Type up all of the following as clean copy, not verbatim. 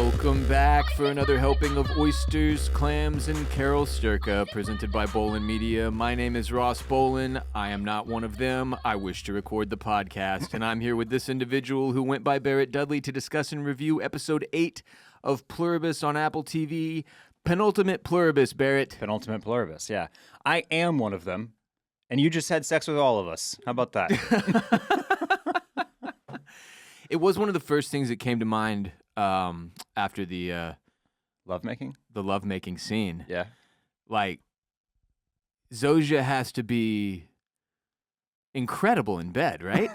Welcome back for another helping of oysters, clams, and Carol Sturka, presented by Bolin Media. My name is Ross Bolin. I am not one of them. I wish to record the podcast, and I'm here with this individual who went by Barrett Dudley to discuss and review episode 8 of Pluribus on Apple TV. Penultimate Pluribus, Barrett. Penultimate Pluribus, yeah. I am one of them, and you just had sex with all of us. How about that? It was one of the first things that came to mind after the Lovemaking? the lovemaking scene. Yeah. Like, Zosia has to be incredible in bed, right?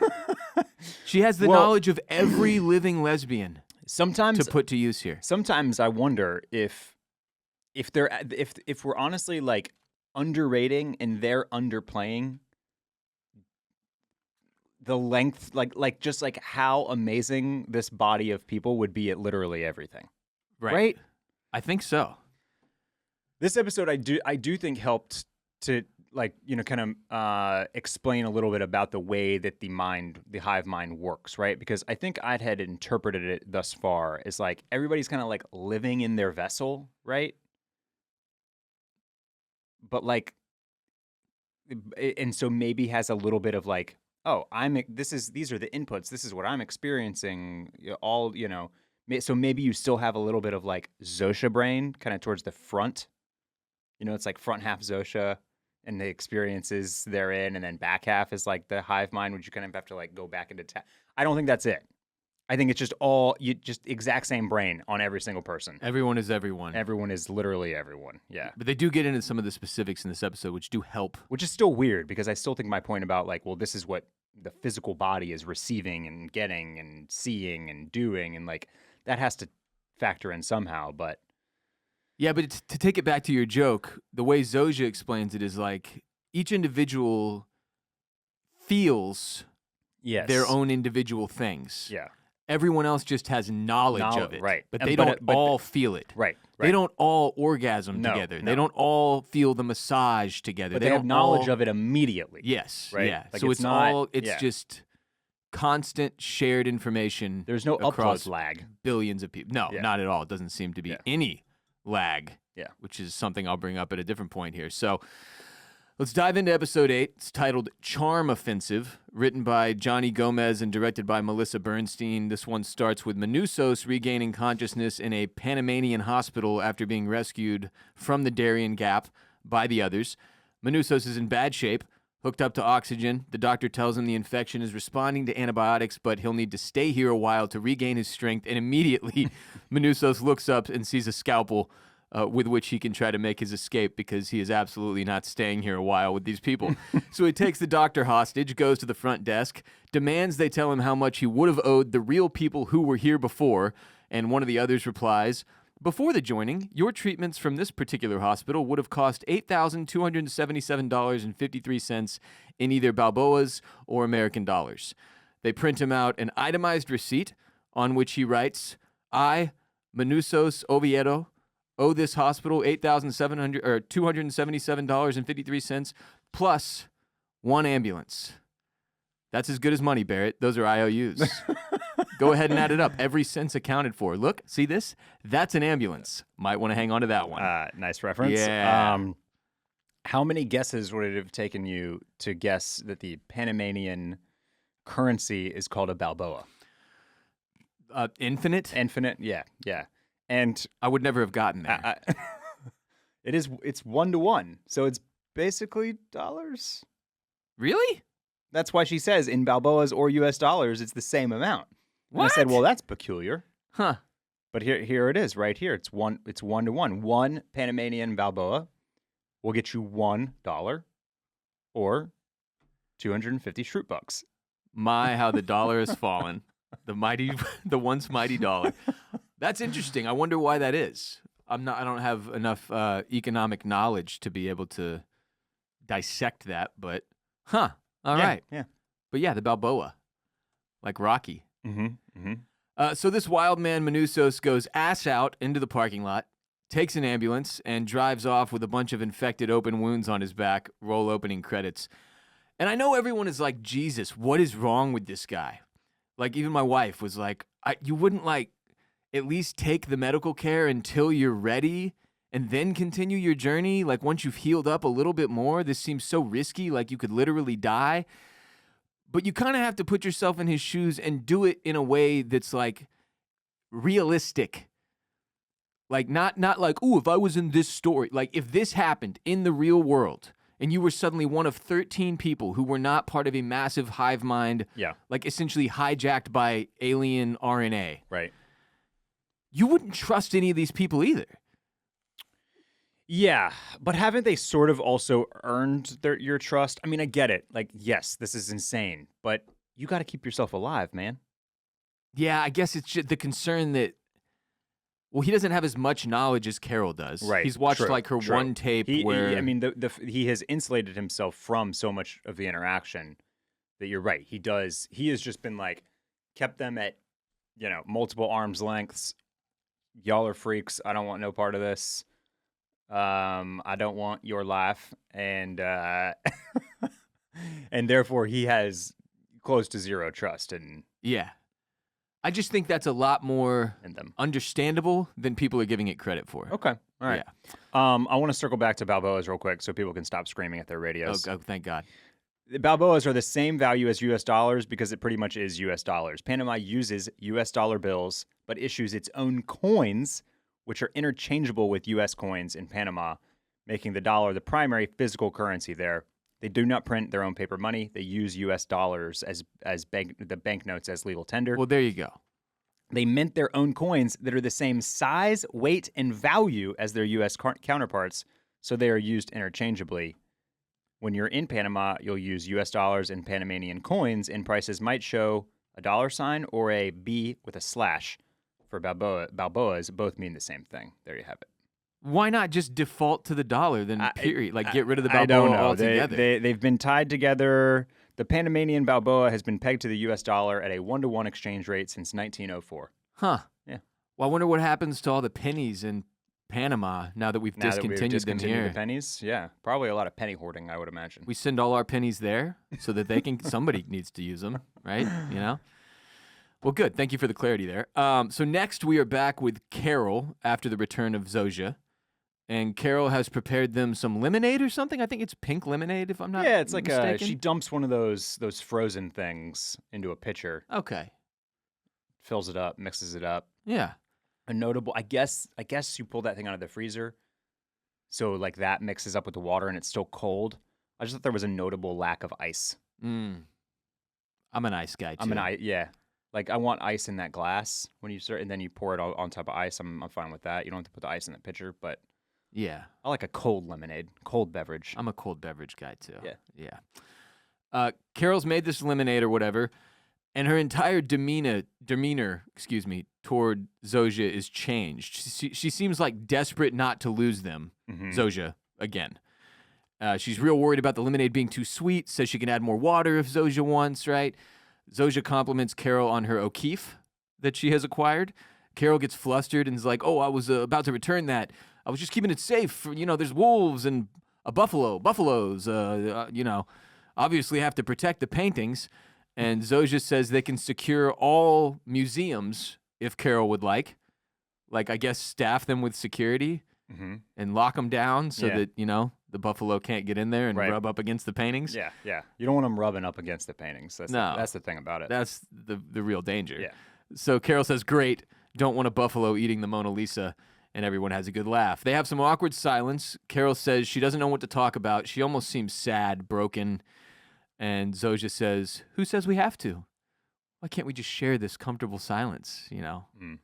She has the knowledge of every living lesbian Sometimes to put to use here. Sometimes I wonder if we're honestly like underrating and they're underplaying the length, like just like how amazing this body of people would be at literally everything. Right? I think so. This episode I do think helped to kind of explain a little bit about the way that the hive mind works, right? Because I think I had interpreted it thus far as like everybody's kind of like living in their vessel, right? But like, and so maybe has a little bit of like, oh, these are the inputs. This is what I'm experiencing. So maybe you still have a little bit of like Zosia brain kind of towards the front. It's like front half Zosia and the experiences therein, and then back half is like the hive mind, which you kind of have to like go back into. I don't think that's it. I think it's just just exact same brain on every single person. Everyone is everyone. Everyone is literally everyone. Yeah. But they do get into some of the specifics in this episode, which do help. Which is still weird because I still think my point about like, well, this is what the physical body is receiving and getting and seeing and doing, and like that has to factor in somehow. But yeah, but to take it back to your joke, the way Zosia explains it is like each individual feels their own individual things. Yeah. Everyone else just has knowledge of it. Right. But they don't all feel it. Right. They don't all orgasm together. No. They don't all feel the massage together. But they have knowledge of it immediately. Yes. Right? Yeah. Like So it's just constant shared information. There's no across upload lag. Billions of people. No, Yeah. not at all. It doesn't seem to be any lag. Yeah. Which is something I'll bring up at a different point here. So let's dive into episode 8. It's titled Charm Offensive, written by Johnny Gomez and directed by Melissa Bernstein. This one starts with Manusos regaining consciousness in a Panamanian hospital after being rescued from the Darien Gap by the others. Manusos is in bad shape, hooked up to oxygen. The doctor tells him the infection is responding to antibiotics, but he'll need to stay here a while to regain his strength. And immediately, Manusos looks up and sees a scalpel with which he can try to make his escape because he is absolutely not staying here a while with these people. So he takes the doctor hostage, goes to the front desk, demands they tell him how much he would have owed the real people who were here before, and one of the others replies, "Before the joining, your treatments from this particular hospital would have cost $8,277.53 in either Balboas or American dollars." They print him out an itemized receipt on which he writes, "I, Manusos Oviedo, owe this hospital $277.53 plus one ambulance." That's as good as money, Barrett. Those are IOUs. Go ahead and add it up. Every cent's accounted for. Look, see this? That's an ambulance. Might want to hang on to that one. Nice reference. Yeah. How many guesses would it have taken you to guess that the Panamanian currency is called a Balboa? Infinite? Infinite, yeah. And I would never have gotten there. it's 1-to-1, so it's basically dollars. Really? That's why she says in Balboas or U.S. dollars, it's the same amount. And What? I said, well, that's peculiar. Huh. But here it is, right here. It's 1-to-1. One Panamanian Balboa will get you $1 or 250 Shroot bucks. My, how the dollar has fallen. The once mighty dollar. That's interesting. I wonder why that is. I don't have enough economic knowledge to be able to dissect that, but all right. Yeah. But yeah, the Balboa, like Rocky. Mm-hmm. So this wild man Manusos goes ass out into the parking lot, takes an ambulance, and drives off with a bunch of infected open wounds on his back. Roll opening credits. And I know everyone is like, Jesus, what is wrong with this guy? Like, even my wife was like, you wouldn't like, at least take the medical care until you're ready and then continue your journey? Like once you've healed up a little bit more, this seems so risky, like you could literally die. But you kind of have to put yourself in his shoes and do it in a way that's like realistic. Like not like, ooh, if I was in this story, like if this happened in the real world and you were suddenly one of 13 people who were not part of a massive hive mind, like essentially hijacked by alien RNA. Right. You wouldn't trust any of these people either. Yeah, but haven't they sort of also earned your trust? I mean, I get it. Like, yes, this is insane, but you got to keep yourself alive, man. Yeah, I guess it's just the concern that, well, he doesn't have as much knowledge as Carol does. Right. He's watched like her one tape where... I mean, he has insulated himself from so much of the interaction that you're right. He does. He has just been like, kept them at, multiple arm's lengths. Y'all are freaks. I don't want no part of this. I don't want your life, and and therefore he has close to zero trust in. Yeah, I just think that's a lot more understandable than people are giving it credit for. Okay, all right. Yeah. I want to circle back to Balboas real quick so people can stop screaming at their radios. Oh, thank God. Balboas are the same value as U.S. dollars because it pretty much is U.S. dollars. Panama uses U.S. dollar bills but issues its own coins, which are interchangeable with U.S. coins in Panama, making the dollar the primary physical currency there. They do not print their own paper money. They use U.S. dollars as the banknotes as legal tender. Well, there you go. They mint their own coins that are the same size, weight, and value as their U.S. counterparts, so they are used interchangeably. When you're in Panama, you'll use U.S. dollars and Panamanian coins, and prices might show a dollar sign or a B with a slash. For Balboas, both mean the same thing. There you have it. Why not just default to the dollar then, period? Like, get rid of the Balboa I don't know. altogether. They've been tied together. The Panamanian Balboa has been pegged to the U.S. dollar at a 1-to-1 exchange rate since 1904. Huh. Yeah. Well, I wonder what happens to all the pennies in Panama now that we've discontinued them here. The pennies? Yeah. Probably a lot of penny hoarding, I would imagine. We send all our pennies there so that they can. Somebody needs to use them, right? Well, good. Thank you for the clarity there. So next we are back with Carol after the return of Zojia. And Carol has prepared them some lemonade or something. I think it's pink lemonade, if I'm not mistaken. Yeah, it's like she she dumps one of those frozen things into a pitcher. Okay. Fills it up, mixes it up. Yeah. A notable, I guess you pull that thing out of the freezer, so like that mixes up with the water and it's still cold. I just thought there was a notable lack of ice. I'm an ice guy too. Yeah. Like I want ice in that glass when you start, and then you pour it on top of ice. I'm fine with that. You don't have to put the ice in the pitcher, but yeah, I like a cold lemonade, cold beverage. I'm a cold beverage guy too. Yeah. Carol's made this lemonade or whatever, and her entire demeanor, toward Zojia is changed. She seems like desperate not to lose them, Zojia, again. She's real worried about the lemonade being too sweet, says she can add more water if Zojia wants, right? Zojia compliments Carol on her O'Keefe that she has acquired. Carol gets flustered and is like, oh, I was about to return that. I was just keeping it safe. There's wolves and a buffaloes, obviously have to protect the paintings. And Zojia says they can secure all museums if Carol would like. Like, I guess staff them with security and lock them down so that, the buffalo can't get in there and rub up against the paintings. Yeah. You don't want them rubbing up against the paintings. That's the thing about it. That's the real danger. Yeah. So Carol says, great, don't want a buffalo eating the Mona Lisa. And everyone has a good laugh. They have some awkward silence. Carol says she doesn't know what to talk about. She almost seems sad, broken. And Zojia says, who says we have to? Why can't we just share this comfortable silence, Then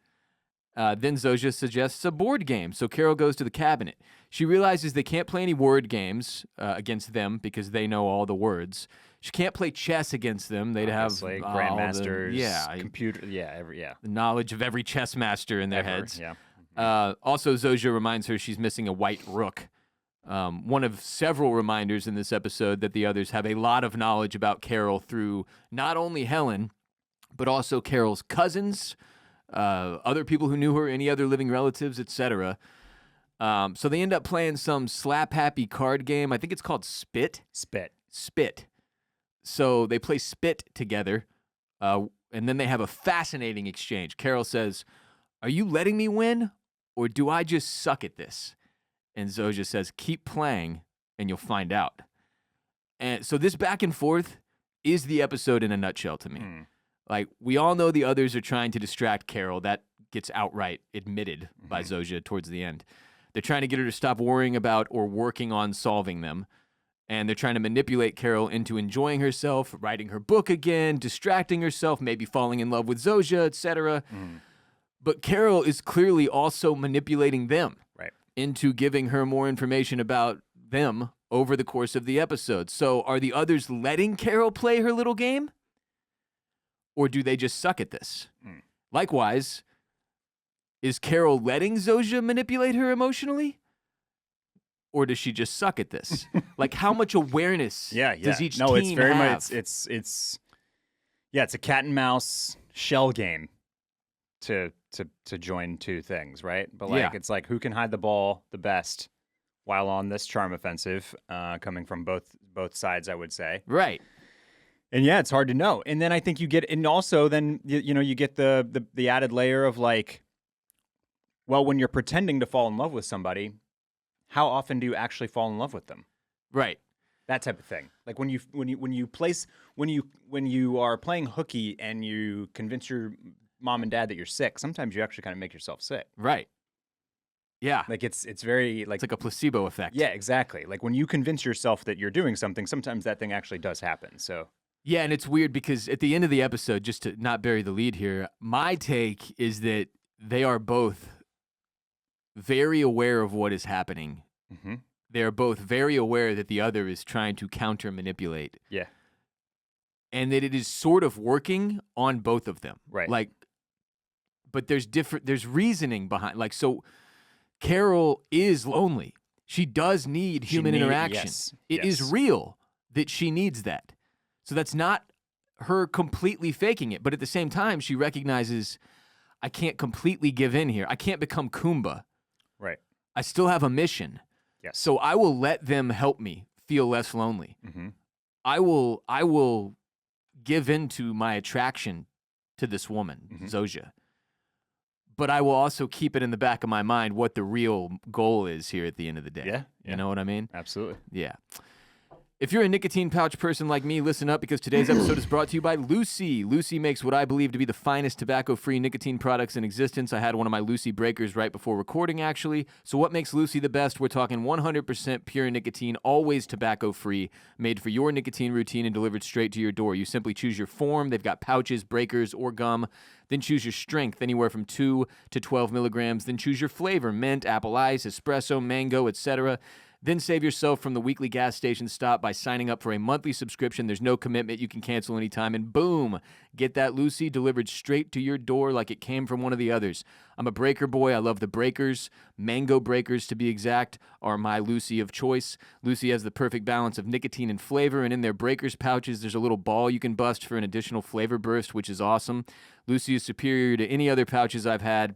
Zojia suggests a board game. So Carol goes to the cabinet. She realizes they can't play any word games against them because they know all the words. She can't play chess against them. They'd Obviously, have grandmasters, computer, the knowledge of every chess master in their heads. Yeah. Also, Zojia reminds her she's missing a white rook. One of several reminders in this episode that the others have a lot of knowledge about Carol through not only Helen, but also Carol's cousins, other people who knew her, any other living relatives, etc. So they end up playing some slap-happy card game. I think it's called Spit. Spit. So they play Spit together, and then they have a fascinating exchange. Carol says, Are you letting me win, or do I just suck at this? And Zojia says, keep playing, and you'll find out. And so this back and forth is the episode in a nutshell to me. Like, we all know the others are trying to distract Carol. That gets outright admitted by Zojia towards the end. They're trying to get her to stop worrying about or working on solving them. And they're trying to manipulate Carol into enjoying herself, writing her book again, distracting herself, maybe falling in love with Zojia, etc. But Carol is clearly also manipulating them into giving her more information about them over the course of the episode. So are the others letting Carol play her little game? Or do they just suck at this? Likewise, is Carol letting Zojia manipulate her emotionally? Or does she just suck at this? Like, how much awareness does each team have? It's very much, it's a cat and mouse shell game to join two things, right? But like, it's like, who can hide the ball the best while on this charm offensive, coming from both sides, I would say. Right. And yeah, it's hard to know. And then I think you get, and also then, you get the added layer of like, well, when you're pretending to fall in love with somebody, how often do you actually fall in love with them? Right. That type of thing. Like when you are playing hooky and you convince your mom and dad that you're sick, sometimes you actually kind of make yourself sick. Right. Yeah. Like it's very like, it's like a placebo effect. Yeah, exactly. Like when you convince yourself that you're doing something, sometimes that thing actually does happen. So yeah, and it's weird because at the end of the episode, just to not bury the lead here, my take is that they are both very aware of what is happening. They are both very aware that the other is trying to counter manipulate. Yeah. And that it is sort of working on both of them. Right. Like, but there's reasoning behind, like, so Carol is lonely. She does need human interaction. Yes. It is real that she needs that. So that's not her completely faking it. But at the same time, she recognizes, I can't completely give in here. I can't become Kumba. Right. I still have a mission. Yes. So I will let them help me feel less lonely. I will give in to my attraction to this woman, Zojia. But I will also keep it in the back of my mind what the real goal is here at the end of the day. Yeah. You know what I mean? Absolutely. Yeah. If you're a nicotine pouch person like me, listen up because today's episode is brought to you by Lucy. Lucy makes what I believe to be the finest tobacco-free nicotine products in existence. I had one of my Lucy breakers right before recording, actually. So what makes Lucy the best? We're talking 100% pure nicotine, always tobacco-free, made for your nicotine routine and delivered straight to your door. You simply choose your form. They've got pouches, breakers, or gum. Then choose your strength, anywhere from 2 to 12 milligrams. Then choose your flavor, mint, apple ice, espresso, mango, etc. Then save yourself from the weekly gas station stop by signing up for a monthly subscription. There's no commitment. You can cancel anytime. And boom, get that Lucy delivered straight to your door like it came from one of the others. I'm a breaker boy. I love the breakers. Mango breakers, to be exact, are my Lucy of choice. Lucy has the perfect balance of nicotine and flavor. And in their breakers pouches, there's a little ball you can bust for an additional flavor burst, which is awesome. Lucy is superior to any other pouches I've had,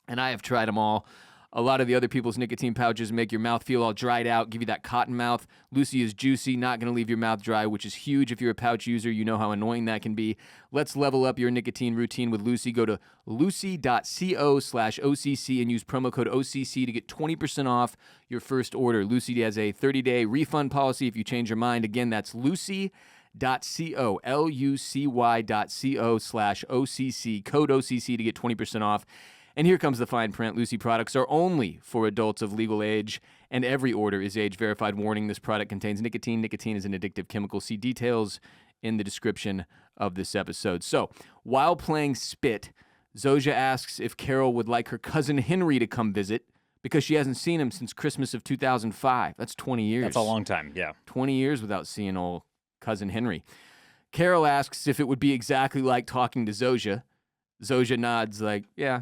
and I have tried them all. A lot of the other people's nicotine pouches make your mouth feel all dried out, give you that cotton mouth. Lucy is juicy, not going to leave your mouth dry, which is huge if you're a pouch user. You know how annoying that can be. Let's level up your nicotine routine with Lucy. Go to lucy.co/OCC and use promo code OCC to get 20% off your first order. Lucy has a 30-day refund policy if you change your mind. Again, that's lucy.co, lucy.co/OCC, code OCC to get 20% off. And here comes the fine print. Lucy products are only for adults of legal age, and every order is age-verified. Warning, this product contains nicotine. Nicotine is an addictive chemical. See details in the description of this episode. So, while playing Spit, Zojia asks if Carol would like her cousin Henry to come visit because she hasn't seen him since Christmas of 2005. That's 20 years. That's a long time, yeah. 20 years without seeing old cousin Henry. Carol asks if it would be exactly like talking to Zojia. Zojia nods like, yeah.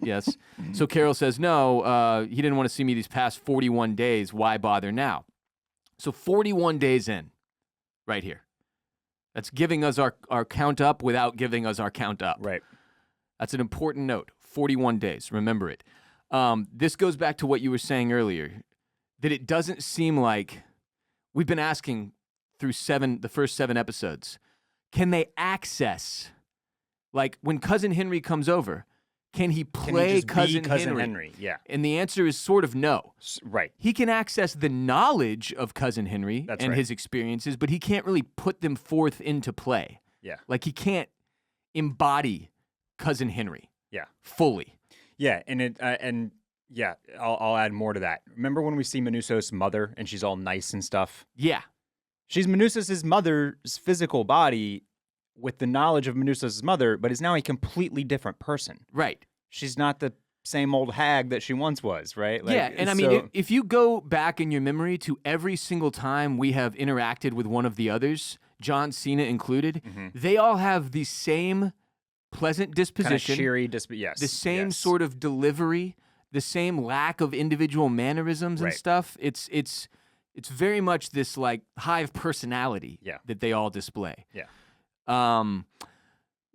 Yes. So Carol says, no, he didn't want to see me these past 41 days. Why bother now? So 41 days in, right here. That's giving us our count up without giving us our count up. Right. That's an important note. 41 days. Remember it. This goes back to what you were saying earlier, that it doesn't seem like we've been asking through the first 7 episodes, can they access, like when cousin Henry comes over, can he Can play he just Cousin be Cousin Henry? Henry? Yeah. And the answer is sort of no. Right. He can access the knowledge of Cousin Henry That's and right. his experiences, but he can't really put them forth into play. Yeah. Like he can't embody Cousin Henry Yeah. fully. Yeah. And yeah, I'll add more to that. Remember when we see Manusos's mother and she's all nice and stuff? Yeah. She's Manusos's mother's physical body with the knowledge of Manusos's mother, but is now a completely different person. Right. She's not the same old hag that she once was, right? Like, yeah, and I mean, if you go back in your memory to every single time we have interacted with one of the others, John Cena included, they all have the same pleasant disposition, cheery, yes, the same sort of delivery, the same lack of individual mannerisms and Right. stuff. It's very much this like hive personality that they all display. Yeah.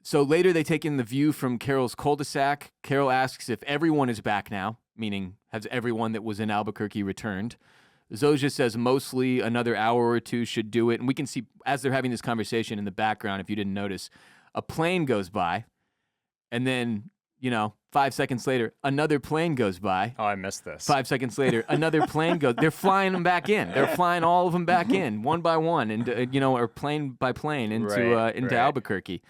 So later they take in the view from Carol's cul-de-sac. Carol asks if everyone is back now, meaning has everyone that was in Albuquerque returned. Zoggia says mostly another hour or two should do it. And we can see, as they're having this conversation in the background, if you didn't notice, a plane goes by. And then, 5 seconds later, another plane goes by. Oh, I missed this. 5 seconds later, another plane goes. They're flying them back in. They're flying all of them back in, one by one, and or plane by plane into Albuquerque.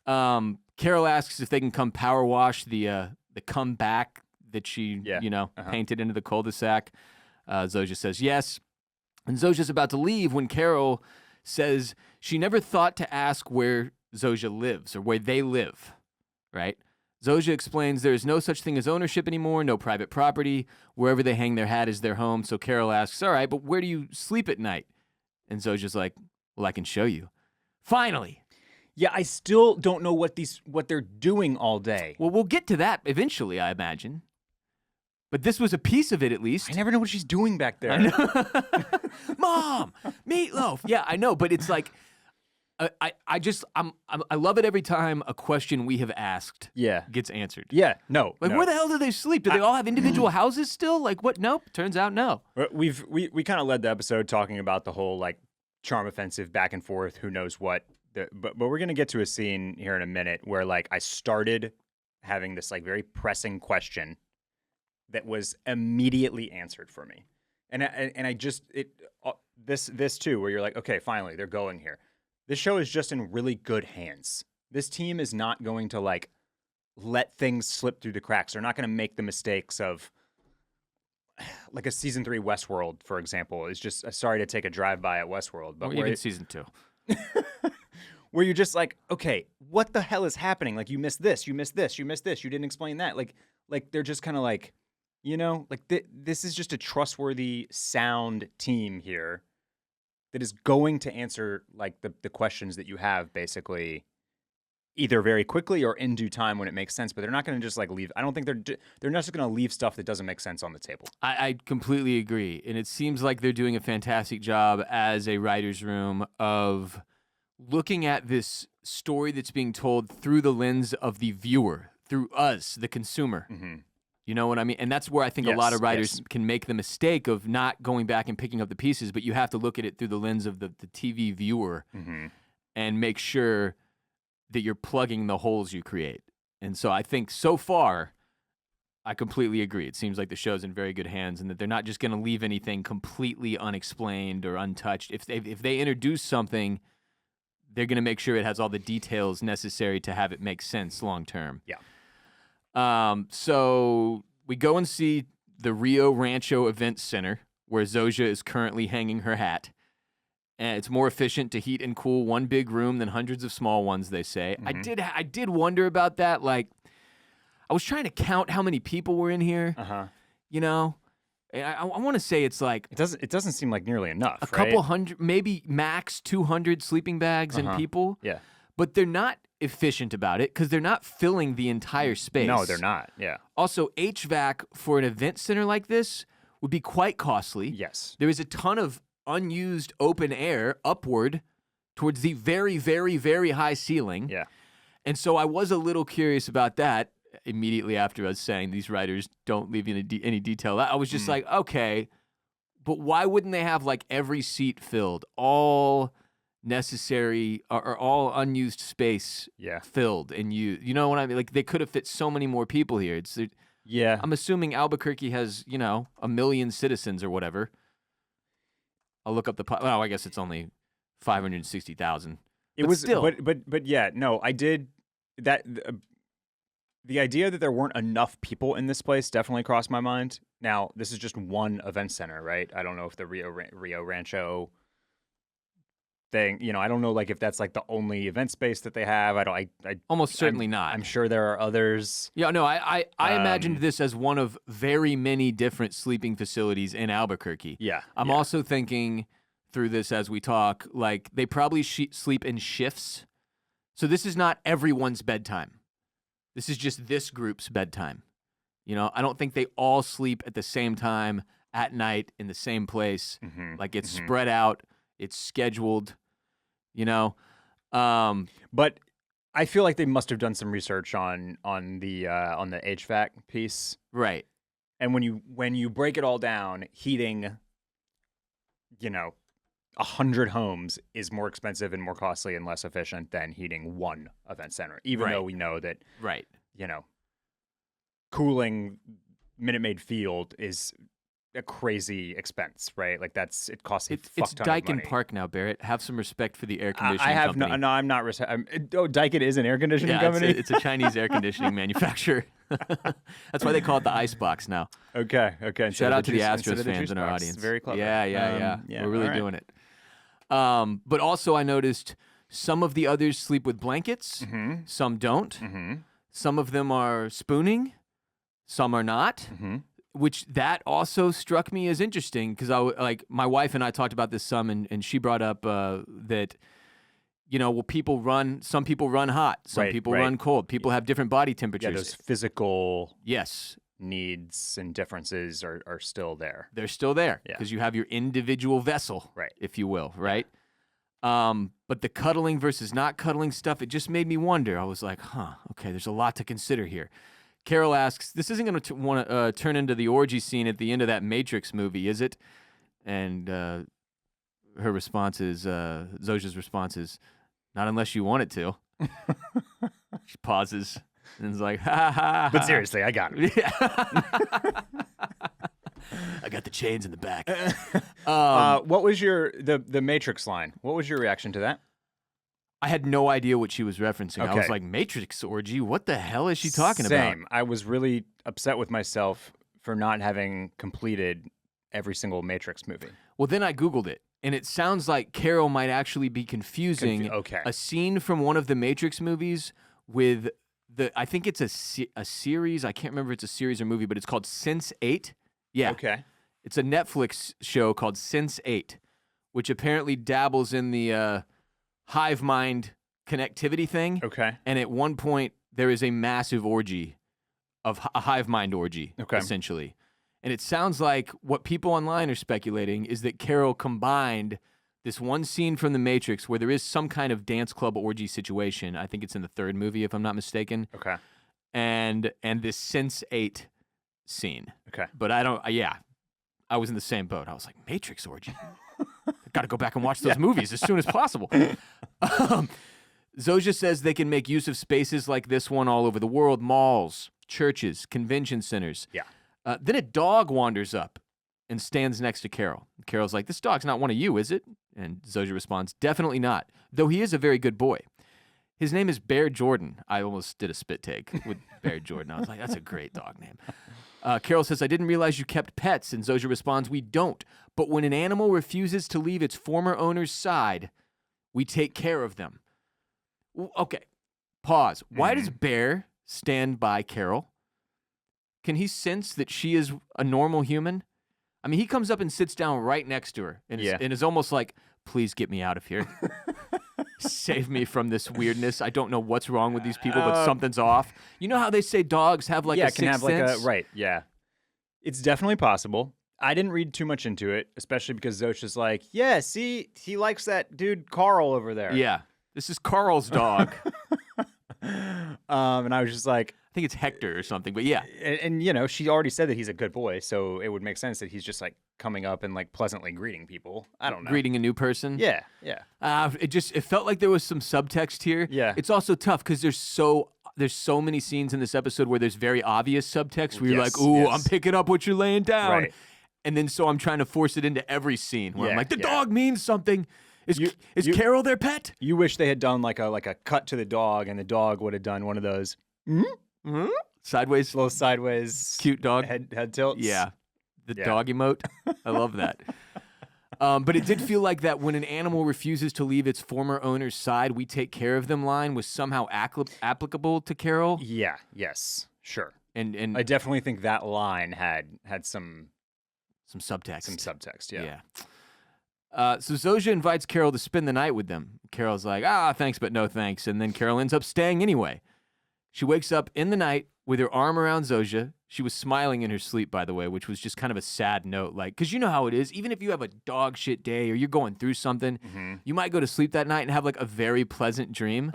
Carol asks if they can come power wash the comeback that she painted into the cul-de-sac. Zoggia says yes, and Zoggia's about to leave when Carol says she never thought to ask where Zoggia lives or where they live. Right? Zoggia explains there is no such thing as ownership anymore, no private property. Wherever they hang their hat is their home. So Carol asks, all right, but where do you sleep at night? And Zoggia's like, well, I can show you. Finally. Yeah, I still don't know what they're doing all day. Well, we'll get to that eventually, I imagine. But this was a piece of it, at least. I never know what she's doing back there. I know. Mom, meatloaf. Yeah, I know, but it's like, I love it every time a question we have asked gets answered. Yeah, no. Like, where the hell do they sleep? Do they all have individual houses still? Like, what? Nope. Turns out, no. We kind of led the episode talking about the whole like charm offensive back and forth. Who knows what? But we're gonna get to a scene here in a minute where like I started having this like very pressing question that was immediately answered for me, and I just this too where you're like, okay, finally they're going here. This show is just in really good hands. This team is not going to like let things slip through the cracks. They're not going to make the mistakes of like a season 3 Westworld, for example. Is just sorry to take a drive by at Westworld, but or even season 2, where you're just like, okay, what the hell is happening? Like you missed this, you missed this, you missed this, you didn't explain that. Like they're just kind of like, like this is just a trustworthy, sound team here that is going to answer like the questions that you have basically either very quickly or in due time when it makes sense, but they're not going to just like leave. I don't think they're not just going to leave stuff that doesn't make sense on the table. I completely agree. And it seems like they're doing a fantastic job as a writer's room of looking at this story that's being told through the lens of the viewer, through us, the consumer. Mm-hmm. You know what I mean? And that's where I think a lot of writers can make the mistake of not going back and picking up the pieces, but you have to look at it through the lens of the TV viewer and make sure that you're plugging the holes you create. And so I think so far, I completely agree. It seems like the show's in very good hands and that they're not just going to leave anything completely unexplained or untouched. If they introduce something, they're going to make sure it has all the details necessary to have it make sense long term. Yeah. So we go and see the Rio Rancho Event Center, where Zoggia is currently hanging her hat. And it's more efficient to heat and cool one big room than hundreds of small ones, they say. I did wonder about that. Like, I was trying to count how many people were in here. You know, I want to say it's like it doesn't seem like nearly enough. A couple hundred, maybe max 200 sleeping bags and people. Yeah, but they're not efficient about it because they're not filling the entire space. No, they're not. Yeah. Also, HVAC for an event center like this would be quite costly. Yes. There is a ton of unused open air upward towards the very, very, very high ceiling. Yeah. And so I was a little curious about that immediately after us saying these writers don't leave any detail out. I was just like, okay, but why wouldn't they have like every seat filled? All necessary or all unused space Yeah. filled and you know what I mean? Like they could have fit so many more people here. Yeah. I'm assuming Albuquerque has, 1 million citizens or whatever. I'll look up well, I guess it's only 560,000. It was still. but yeah, no, I did that. The idea that there weren't enough people in this place definitely crossed my mind. Now, this is just one event center, right? I don't know if the Rio Rancho thing, I don't know like if that's like the only event space that they have. I Almost certainly not. I'm sure there are others. Yeah, no, I imagined this as one of very many different sleeping facilities in Albuquerque. Yeah. I'm also thinking through this as we talk, like they probably sleep in shifts. So this is not everyone's bedtime. This is just this group's bedtime. I don't think they all sleep at the same time at night in the same place. Like it's spread out, it's scheduled, But I feel like they must have done some research on the HVAC piece. Right. And when you break it all down, heating, 100 homes is more expensive and more costly and less efficient than heating one event center, even though we know that, right, cooling Minute Maid Field is a crazy expense, right? Like it costs a fuck ton of money. It's Daikin Park now, Barrett. Have some respect for the air conditioning I have company. no, I'm not. Daikin is an air conditioning company? It's a Chinese air conditioning manufacturer. That's why they call it the Icebox now. Okay. Shout out to the Astros fans in our audience. Very clever. Yeah. We're really doing it. But also I noticed some of the others sleep with blankets. Some don't. Some of them are spooning. Some are not. Which that also struck me as interesting because my wife and I talked about this some, and she brought up that some people run hot, some people run cold. People have different body temperatures. Yeah, those physical yes needs and differences are still there. They're still there because you have your individual vessel, right, if you will, right? But the cuddling versus not cuddling stuff, it just made me wonder. I was like, okay, there's a lot to consider here. Carol asks, this isn't going to turn into the orgy scene at the end of that Matrix movie, is it? And her response is, Zoja's response is, not unless you want it to. She pauses and is like, ha, ha, ha. But seriously, I got it. Yeah. I got the chains in the back. What was the Matrix line? What was your reaction to that? I had no idea what she was referencing. Okay. I was like, Matrix orgy? What the hell is she talking about? Same. I was really upset with myself for not having completed every single Matrix movie. Well, then I Googled it, and it sounds like Carol might actually be confusing a scene from one of the Matrix movies with I think it's a series. I can't remember if it's a series or movie, but it's called Sense8. Yeah. Okay. It's a Netflix show called Sense8, which apparently dabbles in the hive mind connectivity thing. Okay. And at one point, there is a massive orgy of a hive mind orgy, essentially. And it sounds like what people online are speculating is that Carol combined this one scene from The Matrix where there is some kind of dance club orgy situation. I think it's in the third movie, if I'm not mistaken. Okay. And this Sense8 scene. Okay. But I was in the same boat. I was like, Matrix orgy? Got to go back and watch those movies as soon as possible. Zoja says they can make use of spaces like this one all over the world, malls, churches, convention centers. Yeah. Then a dog wanders up and stands next to Carol. Carol's like, this dog's not one of you, is it? And Zoja responds, definitely not, though he is a very good boy. His name is Bear Jordan. I almost did a spit take with Bear Jordan. I was like, that's a great dog name. Carol says, I didn't realize you kept pets. And Zoja responds, we don't. But when an animal refuses to leave its former owner's side, we take care of them. Okay, pause. Why does Bear stand by Carol? Can he sense that she is a normal human? I mean, he comes up and sits down right next to her and is almost like, please get me out of here. Save me from this weirdness. I don't know what's wrong with these people, but something's off. You know how they say dogs have like a sixth sense? Right, yeah. It's definitely possible. I didn't read too much into it, especially because Zocha's like, yeah, see, he likes that dude Carl over there. Yeah, this is Carl's dog. And I was just like, think it's Hector or something, but yeah. And she already said that he's a good boy, so it would make sense that he's just like coming up and like pleasantly greating people. I don't know. Greeting a new person. Yeah. It felt like there was some subtext here. Yeah. It's also tough because there's so many scenes in this episode where there's very obvious subtext where you're like, ooh, I'm picking up what you're laying down. Right. And then so I'm trying to force it into every scene where I'm like, the Yeah. dog means something. Is Carol their pet? You wish they had done like a cut to the dog, and the dog would have done one of those Sideways, little sideways cute dog. head tilts. Yeah. The dog emote. I love that. But it did feel like that when an animal refuses to leave its former owner's side, we take care of them line was somehow applicable to Carol. Yeah. Yes. Sure. And I definitely think that line had some subtext. Some subtext. Yeah. So Zosha invites Carol to spend the night with them. Carol's like, thanks, but no thanks. And then Carol ends up staying anyway. She wakes up in the night with her arm around Zosha. She was smiling in her sleep, by the way, which was just kind of a sad note. Like, because you know how it is. Even if you have a dog shit day or you're going through something, you might go to sleep that night and have like a very pleasant dream.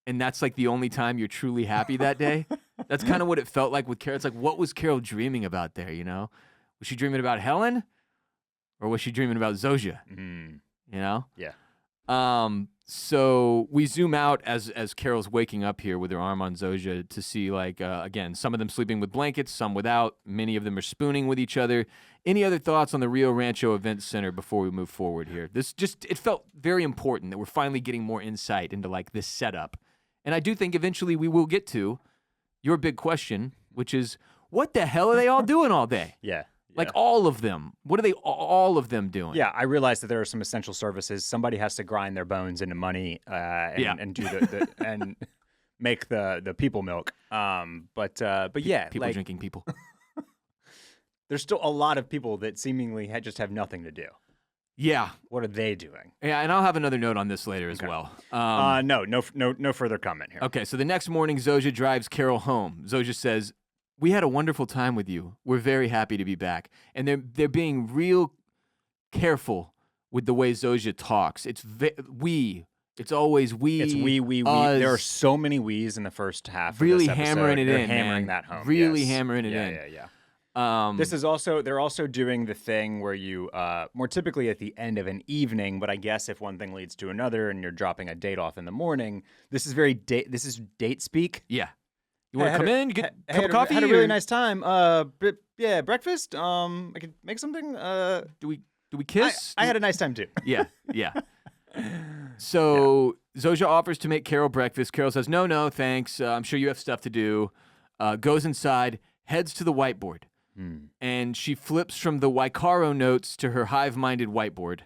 And that's like the only time you're truly happy that day. That's kind of what it felt like with Carol. It's like, what was Carol dreaming about there, you know? Was she dreaming about Helen? Or was she dreaming about Zosha? You know? Yeah. So we zoom out as Carol's waking up here with her arm on Zosha to see, like, again, some of them sleeping with blankets, some without. Many of them are spooning with each other. Any other thoughts on the Rio Rancho Event Center before we move forward here? It felt very important that we're finally getting more insight into, like, this setup. And I do think eventually we will get to your big question, which is, what the hell are they all doing all day? Yeah. Like all of them. What are they all of them doing? Yeah, I realize that there are some essential services. Somebody has to grind their bones into money and do the and make the people milk. But yeah, people like, drinking people. There's still a lot of people that seemingly just have nothing to do. Yeah. What are they doing? Yeah, and I'll have another note on this later as well. No further comment here. Okay, so the next morning, Zosha drives Carol home. Zosha says, "We had a wonderful time with you. We're very happy to be back." And they're being real careful with the way Zosha talks. It's we. It's always we. It's we. Us. There are so many we's in the first half. Really of this hammering episode. it They're in, hammering man. that home. Really yes. hammering it in. Yeah. They're also doing the thing where you more typically at the end of an evening, but I guess if one thing leads to another and you're dropping a date off in the morning, this is date speak. Yeah. You want to come in? You get a cup of coffee? Had a really nice time. Breakfast. I could make something. Do we kiss? I had a nice time too. Yeah. So Zosha offers to make Carol breakfast. Carol says, no, thanks. I'm sure you have stuff to do. Goes inside, heads to the whiteboard. And she flips from the Waikaro notes to her hive-minded whiteboard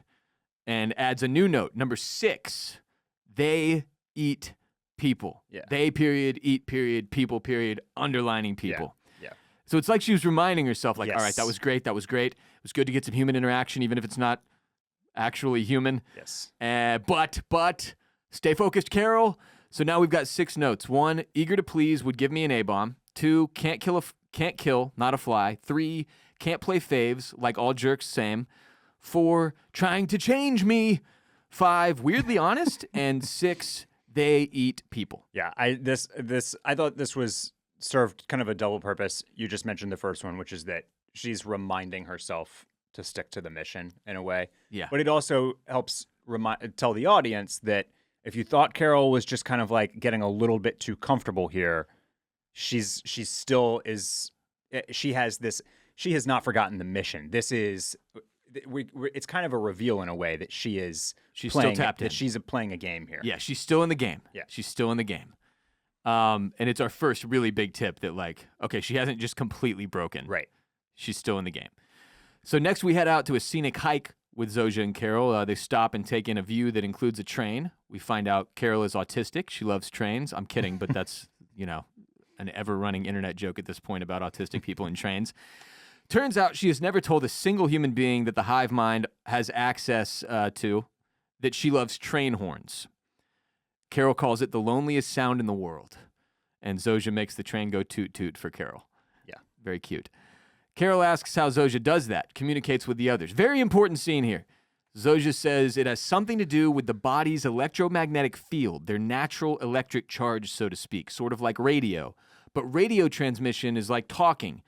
and adds a new note, number 6. They eat people. Yeah. They period, eat period, people period, underlining people. Yeah. So it's like she was reminding herself, like, Yes. all right, that was great. It was good to get some human interaction, even if it's not actually human. Yes. But stay focused, Carol. So now we've got 6 notes. 1, eager to please, would give me an A-bomb. 2, can't kill, not a fly. 3, can't play faves, like all jerks, same. 4, trying to change me. 5, weirdly honest. And 6, they eat people. Yeah, I thought this was served kind of a double purpose. You just mentioned the first one, which is that she's reminding herself to stick to the mission in a way. Yeah. But it also helps tell the audience that if you thought Carol was just kind of like getting a little bit too comfortable here, she has not forgotten the mission. This is it's kind of a reveal in a way that she's still tapped in. That she's playing a game here. Yeah, she's still in the game. Yeah. She's still in the game. And it's our first really big tip that, like, okay, she hasn't just completely broken. Right. She's still in the game. So next we head out to a scenic hike with Zosha and Carol. They stop and take in a view that includes a train. We find out Carol is autistic. She loves trains. I'm kidding, but that's, an ever-running internet joke at this point about autistic people and trains. Turns out she has never told a single human being that the hive mind has access to that she loves train horns. Carol calls it the loneliest sound in the world. And Zosha makes the train go toot-toot for Carol. Yeah. Very cute. Carol asks how Zosha does that, communicates with the others. Very important scene here. Zoja says it has something to do with the body's electromagnetic field, their natural electric charge, so to speak, sort of like radio. But radio transmission is like talking.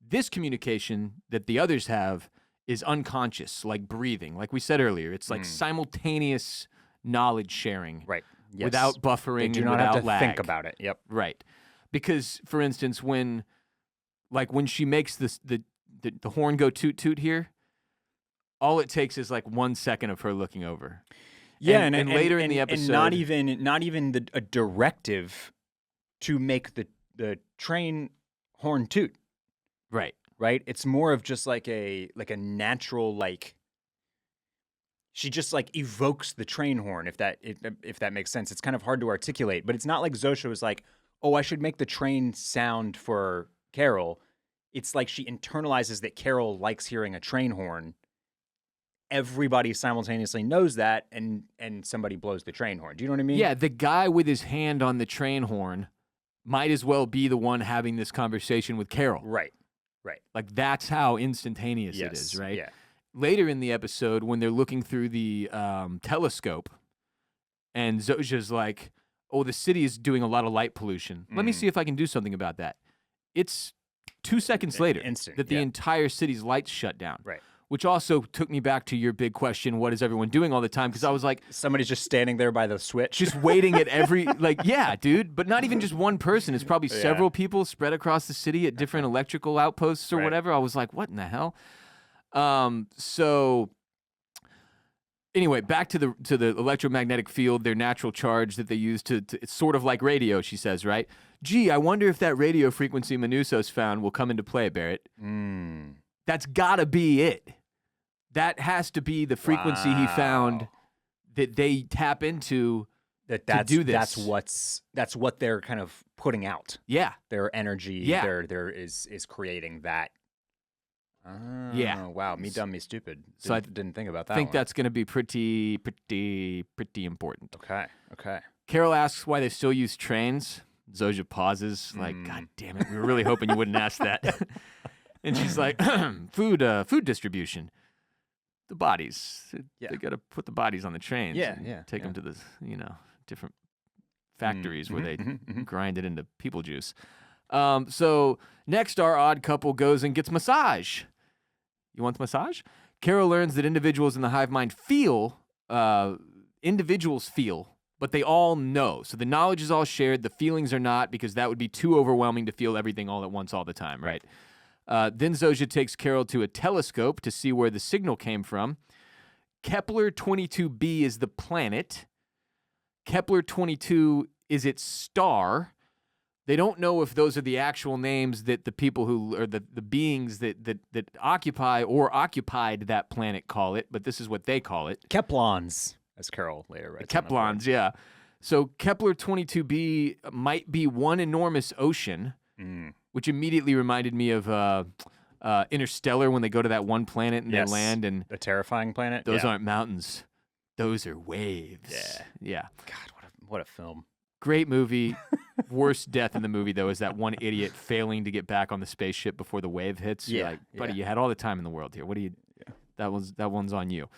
This communication that the others have is unconscious, like breathing. Like we said earlier, it's like simultaneous knowledge sharing. Right. Yes. Without buffering They do and not without have to lag. think about it. Yep. Right. Because, for instance, when she makes the horn go toot toot here, all it takes is like 1 second of her looking over. Yeah, and later in the episode, and not even a directive to make the train horn toot. right. Right. It's more of just like a natural like. She just like evokes the train horn, if that makes sense. It's kind of hard to articulate, but it's not like Zosha was like, "Oh, I should make the train sound for Carol." It's like she internalizes that Carol likes hearing a train horn. Everybody simultaneously knows that, and somebody blows the train horn. Do you know what I mean? Yeah, the guy with his hand on the train horn might as well be the one having this conversation with Carol. Right. Right. Like, that's how instantaneous it is, right? Yeah. Later in the episode, when they're looking through the telescope, and Zosha's like, "Oh, the city is doing a lot of light pollution. Let me see if I can do something about that." It's 2 seconds later Instant, that the entire city's lights shut down. Right. Which also took me back to your big question, what is everyone doing all the time? Because I was like, Somebody's just standing there by the switch. just waiting at every, like, yeah, dude, but not even just one person. It's probably several people spread across the city at different electrical outposts or whatever. I was like, what in the hell? So anyway, back to the electromagnetic field, their natural charge that they use to it's sort of like radio, she says, right? Gee, I wonder if that radio frequency Manussos found will come into play, Barrett. That's gotta be it. That has to be the frequency he found that they tap into to do this. That's what they're kind of putting out. Yeah. Their energy. Yeah. There is creating that. Yeah. Wow. Me dumb, me stupid. So I didn't think about that. I think one. that's going to be pretty important. Okay. Carol asks why they still use trains. Zosha pauses, like, God damn it, we were really hoping you wouldn't ask that. And she's like, food distribution. The bodies. They got to put the bodies on the trains. Take them to the, different factories where they grind it into people juice. So next, our odd couple goes and gets massage. You want the massage? Carol learns that individuals in the hive mind individuals feel, but they all know. So the knowledge is all shared. The feelings are not, because that would be too overwhelming to feel everything all at once all the time, right? Then Zosha takes Carol to a telescope to see where the signal came from. Kepler 22b is the planet. Kepler 22 is its star. They don't know if those are the actual names that the people who, or the beings that occupy or occupied that planet call it, but this is what they call it. Keplons, as Carol later writes. Keplons, yeah. So Kepler 22b might be one enormous ocean, which immediately reminded me of Interstellar, when they go to that one planet and they land, and the terrifying planet. Those aren't mountains; those are waves. Yeah. God, what a film! Great movie. Worst death in the movie, though, is that one idiot failing to get back on the spaceship before the wave hits. You're like, buddy, you had all the time in the world here. What do you? That one's on you.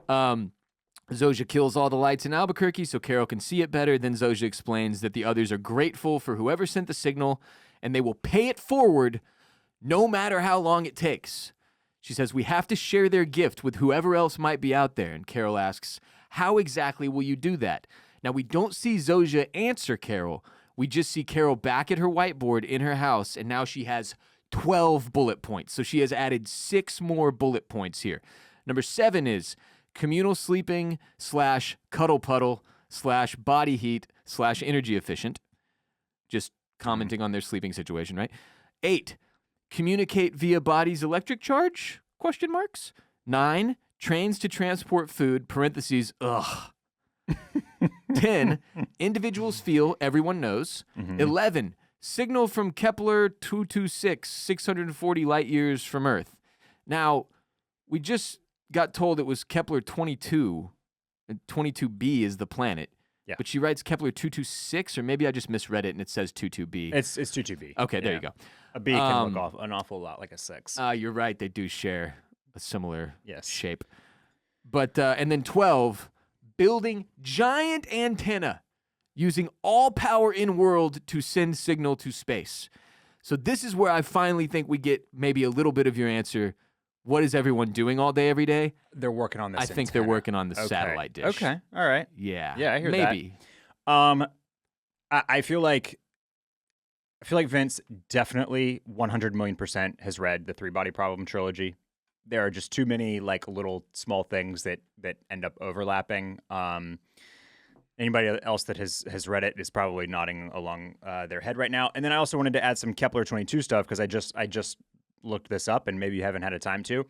Zosha kills all the lights in Albuquerque so Carol can see it better. Then Zosha explains that the others are grateful for whoever sent the signal, and they will pay it forward no matter how long it takes. She says, we have to share their gift with whoever else might be out there. And Carol asks, how exactly will you do that? Now, we don't see Zosha answer Carol. We just see Carol back at her whiteboard in her house, and now she has 12 bullet points. So she has added 6 more bullet points here. Number 7 is communal sleeping / cuddle puddle / body heat / energy efficient. Just commenting on their sleeping situation, right? 8, communicate via body's electric charge? ? 9, trains to transport food, parentheses, ugh. 10, individuals feel, everyone knows. 11, signal from Kepler 226, 640 light years from Earth. Now, we just got told it was Kepler 22, and 22b is the planet. Yeah. But she writes Kepler 226, or maybe I just misread it and it says 22b. It's 22b. Okay, there you go. A B can look an awful lot like a 6. You're right. They do share a similar shape. But and then 12, building giant antenna using all power in world to send signal to space. So this is where I finally think we get maybe a little bit of your answer. What is everyone doing all day, every day? They're working on this. I think they're working on the satellite dish. Okay. All right. Yeah. Yeah, I hear maybe. that. I feel like Vince definitely 100 million % has read the Three Body Problem trilogy. There are just too many like little small things that end up overlapping. Anybody else that has read it is probably nodding along their head right now. And then I also wanted to add some Kepler-22 stuff because I just looked this up and maybe you haven't had a time to.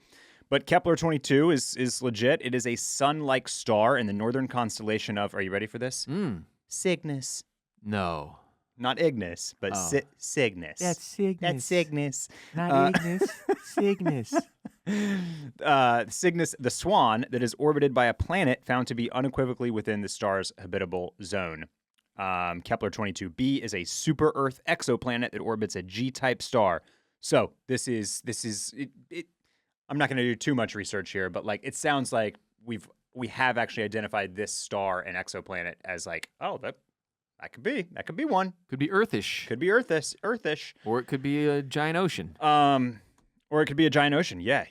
But Kepler-22 is legit. It is a sun-like star in the northern constellation of, are you ready for this? Cygnus. No. Not Ignis, but Cygnus. That's Cygnus. That's Cygnus. Not Ignis. Cygnus. Cygnus, the swan that is orbited by a planet found to be unequivocally within the star's habitable zone. Kepler-22b is a super-Earth exoplanet that orbits a G-type star. So this is I'm not going to do too much research here, but like it sounds like we have actually identified this star and exoplanet as like, oh, that could be one. Could be Earthish. Could be Earthish. Or it could be a giant ocean. Or it could be a giant ocean. Yeah.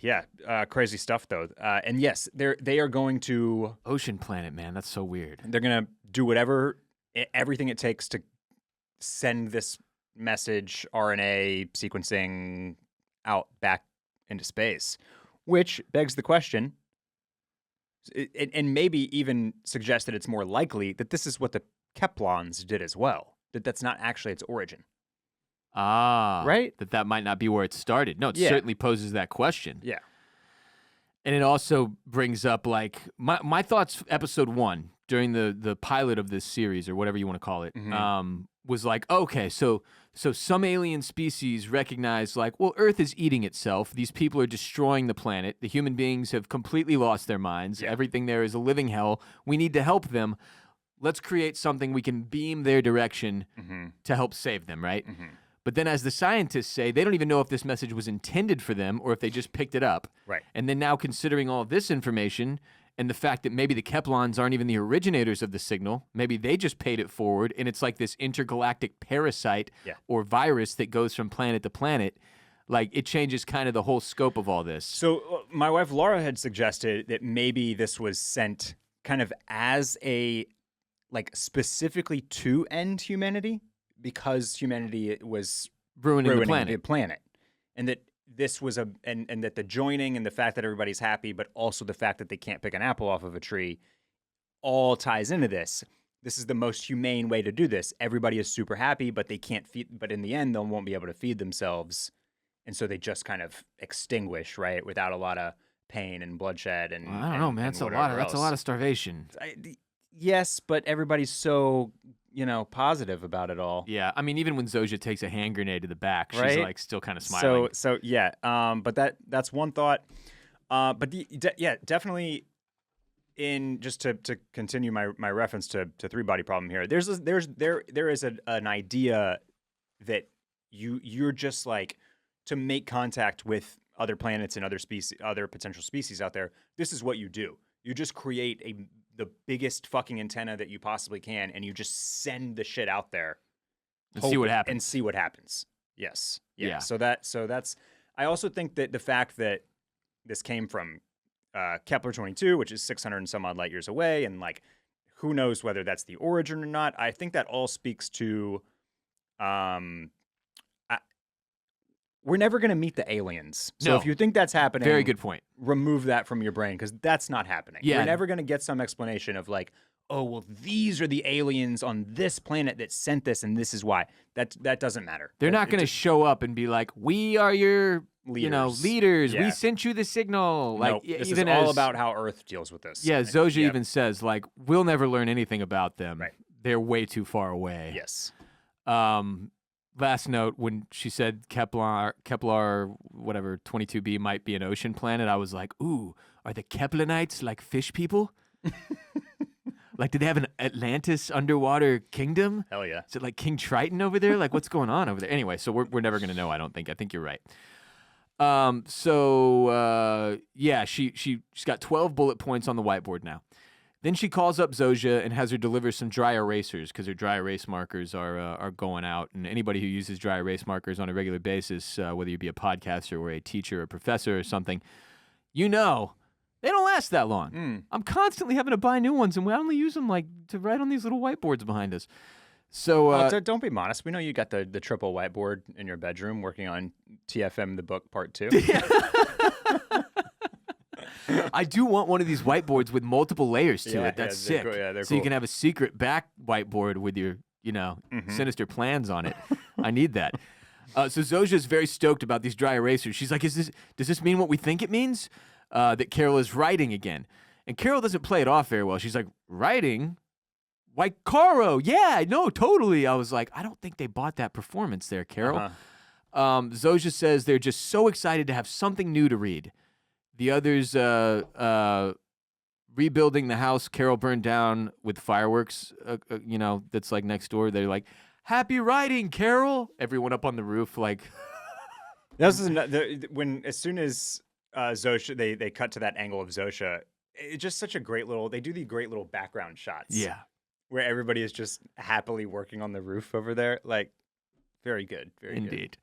Crazy stuff though. And yes, they are going to Ocean planet, man. That's so weird. They're going to do everything it takes to send this message, RNA sequencing out back into space, which begs the question, and maybe even suggests that it's more likely that this is what the Keplons did as well. That's not actually its origin. Ah. Right? That might not be where it started. No, it certainly poses that question. Yeah. And it also brings up, like, my thoughts, episode 1, during the pilot of this series, or whatever you want to call it, was like, okay, so some alien species recognize, like, well, Earth is eating itself. These people are destroying the planet. The human beings have completely lost their minds. Yeah. Everything there is a living hell. We need to help them. Let's create something we can beam their direction to help save them, right? But then as the scientists say, they don't even know if this message was intended for them or if they just picked it up. Right. And then now considering all of this information and the fact that maybe the Keplons aren't even the originators of the signal, maybe they just paid it forward and it's like this intergalactic parasite or virus that goes from planet to planet. Like, it changes kind of the whole scope of all this. So my wife Laura had suggested that maybe this was sent kind of as a, like, specifically to end humanity, because humanity was ruining the planet. And that this was and that the joining and the fact that everybody's happy, but also the fact that they can't pick an apple off of a tree, all ties into this. This is the most humane way to do this. Everybody is super happy, but they can't feed, but in the end, they won't be able to feed themselves. And so they just kind of extinguish, right? Without a lot of pain and bloodshed and I don't know, man. That's a lot of starvation. Yes, but everybody's so, positive about it all. Yeah, I mean, even when Zosia takes a hand grenade to the back, she's like still kind of smiling. So yeah. But that's one thought. But definitely. In just to continue my reference to Three Body Problem here, there is an idea that you're just like, to make contact with other planets and other potential species out there. This is what you do. You just create the biggest fucking antenna that you possibly can, and you just send the shit out there and see what happens. And see what happens. Yes. Yeah. So that's. I also think that the fact that this came from Kepler-22, which is 600 and some odd light years away, and like, who knows whether that's the origin or not. I think that all speaks to, we're never going to meet the aliens. So if you think that's happening, very good point. Remove that from your brain, because that's not happening. Yeah. We're never going to get some explanation of like, oh, well, these are the aliens on this planet that sent this, and this is why. That doesn't matter. They're not going to show up and be like, we are your leaders. Yeah. We sent you the signal. Like, nope. This is all about how Earth deals with this. Yeah, Zosia even says, like, we'll never learn anything about them. Right. They're way too far away. Yes. Last note, when she said Kepler, whatever, 22b might be an ocean planet, I was like, ooh, are the Keplanites like fish people? Like, do they have an Atlantis underwater kingdom? Hell yeah. Is it like King Triton over there? Like, what's going on over there? Anyway, so we're never going to know, I don't think. I think you're right. Yeah, she's got 12 bullet points on the whiteboard now. Then she calls up Zosha and has her deliver some dry erasers because her dry erase markers are going out. And anybody who uses dry erase markers on a regular basis, whether you be a podcaster or a teacher or a professor or something, they don't last that long. I'm constantly having to buy new ones, and we only use them like to write on these little whiteboards behind us. So don't be modest. We know you got the triple whiteboard in your bedroom working on TFM the book part 2. I do want one of these whiteboards with multiple layers to it. That's sick. Cool. Yeah, they're so cool. you can have a secret back whiteboard with your, sinister plans on it. I need that. So Zosha is very stoked about these dry erasers. She's like, does this mean what we think it means? That Carol is writing again. And Carol doesn't play it off very well. She's like, writing? Waikaro, yeah, no, totally. I was like, I don't think they bought that performance there, Carol. Zosha says they're just so excited to have something new to read. The others rebuilding the house Carol burned down with fireworks, that's like next door. They're like, happy writing, Carol. Everyone up on the roof, like. As soon as Zosha, they cut to that angle of Zosha, it's just such a great they do the great little background shots. Yeah. Where everybody is just happily working on the roof over there. Like, very good. Very good. Indeed.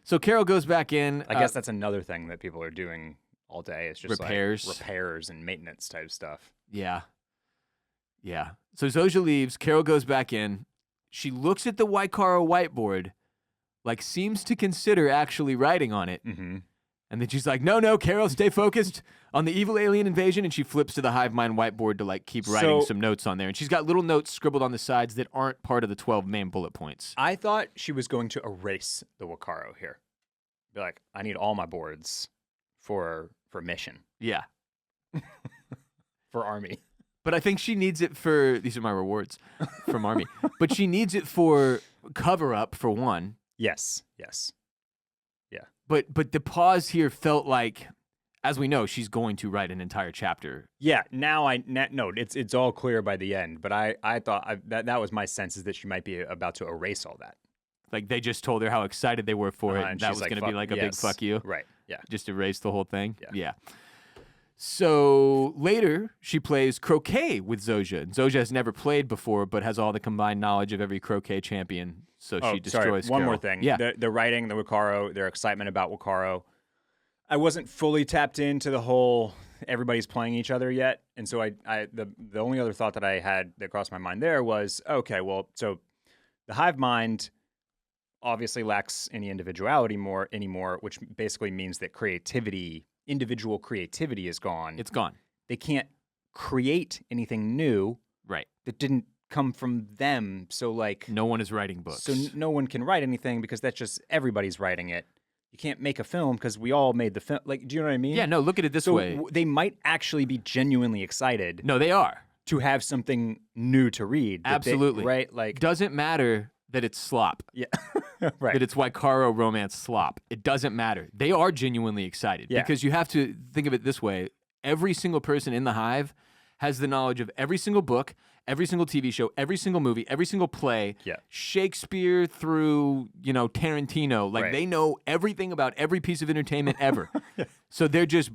So Carol goes back in. I guess that's another thing that people are doing all day. It's just repairs. Like repairs and maintenance type stuff. Yeah. Yeah. So Zosha leaves. Carol goes back in. She looks at the Waikaro whiteboard, like seems to consider actually writing on it. Mm-hmm. And then she's like, no, Carol, stay focused on the evil alien invasion. And she flips to the Hive Mind whiteboard to like keep writing some notes on there. And she's got little notes scribbled on the sides that aren't part of the 12 main bullet points. I thought she was going to erase the Wakaro here. Be like, I need all my boards for mission. Yeah. For Army. But I think she needs it for, these are my rewards from Army. But she needs it for cover up for one. Yes. But the pause here felt like, as we know, she's going to write an entire chapter. Yeah, now it's all clear by the end. But I thought that was my sense, is that she might be about to erase all that. Like they just told her how excited they were for it, and that was going to be like a big fuck you. Right, yeah. Just erase the whole thing. Yeah. So later, she plays croquet with Zosha. And Zosha has never played before, but has all the combined knowledge of every croquet champion. So she destroys One Carol. more thing. Yeah. The writing, the Wakaro, their excitement about Wakaro. I wasn't fully tapped into the whole everybody's playing each other yet. And so the only other thought that I had that crossed my mind there was, okay, well, so the Hive Mind obviously lacks any individuality anymore, which basically means that individual creativity is gone. It's gone. They can't create anything new. Right. That didn't come from them. So like no one is writing books. So no one can write anything because that's just everybody's writing it. You can't make a film because we all made the film. Like, do you know what I mean? Yeah, no, look at it this way. They might actually be genuinely excited. No, they are. To have something new to read. Absolutely. Right? Like, doesn't matter that it's slop. Yeah. Right. That it's Waikaro romance slop. It doesn't matter. They are genuinely excited. Yeah. Because you have to think of it this way. Every single person in the Hive has the knowledge of every single book, every single TV show, every single movie, every single play, Shakespeare through, Tarantino. Like, they know everything about every piece of entertainment ever. So they're just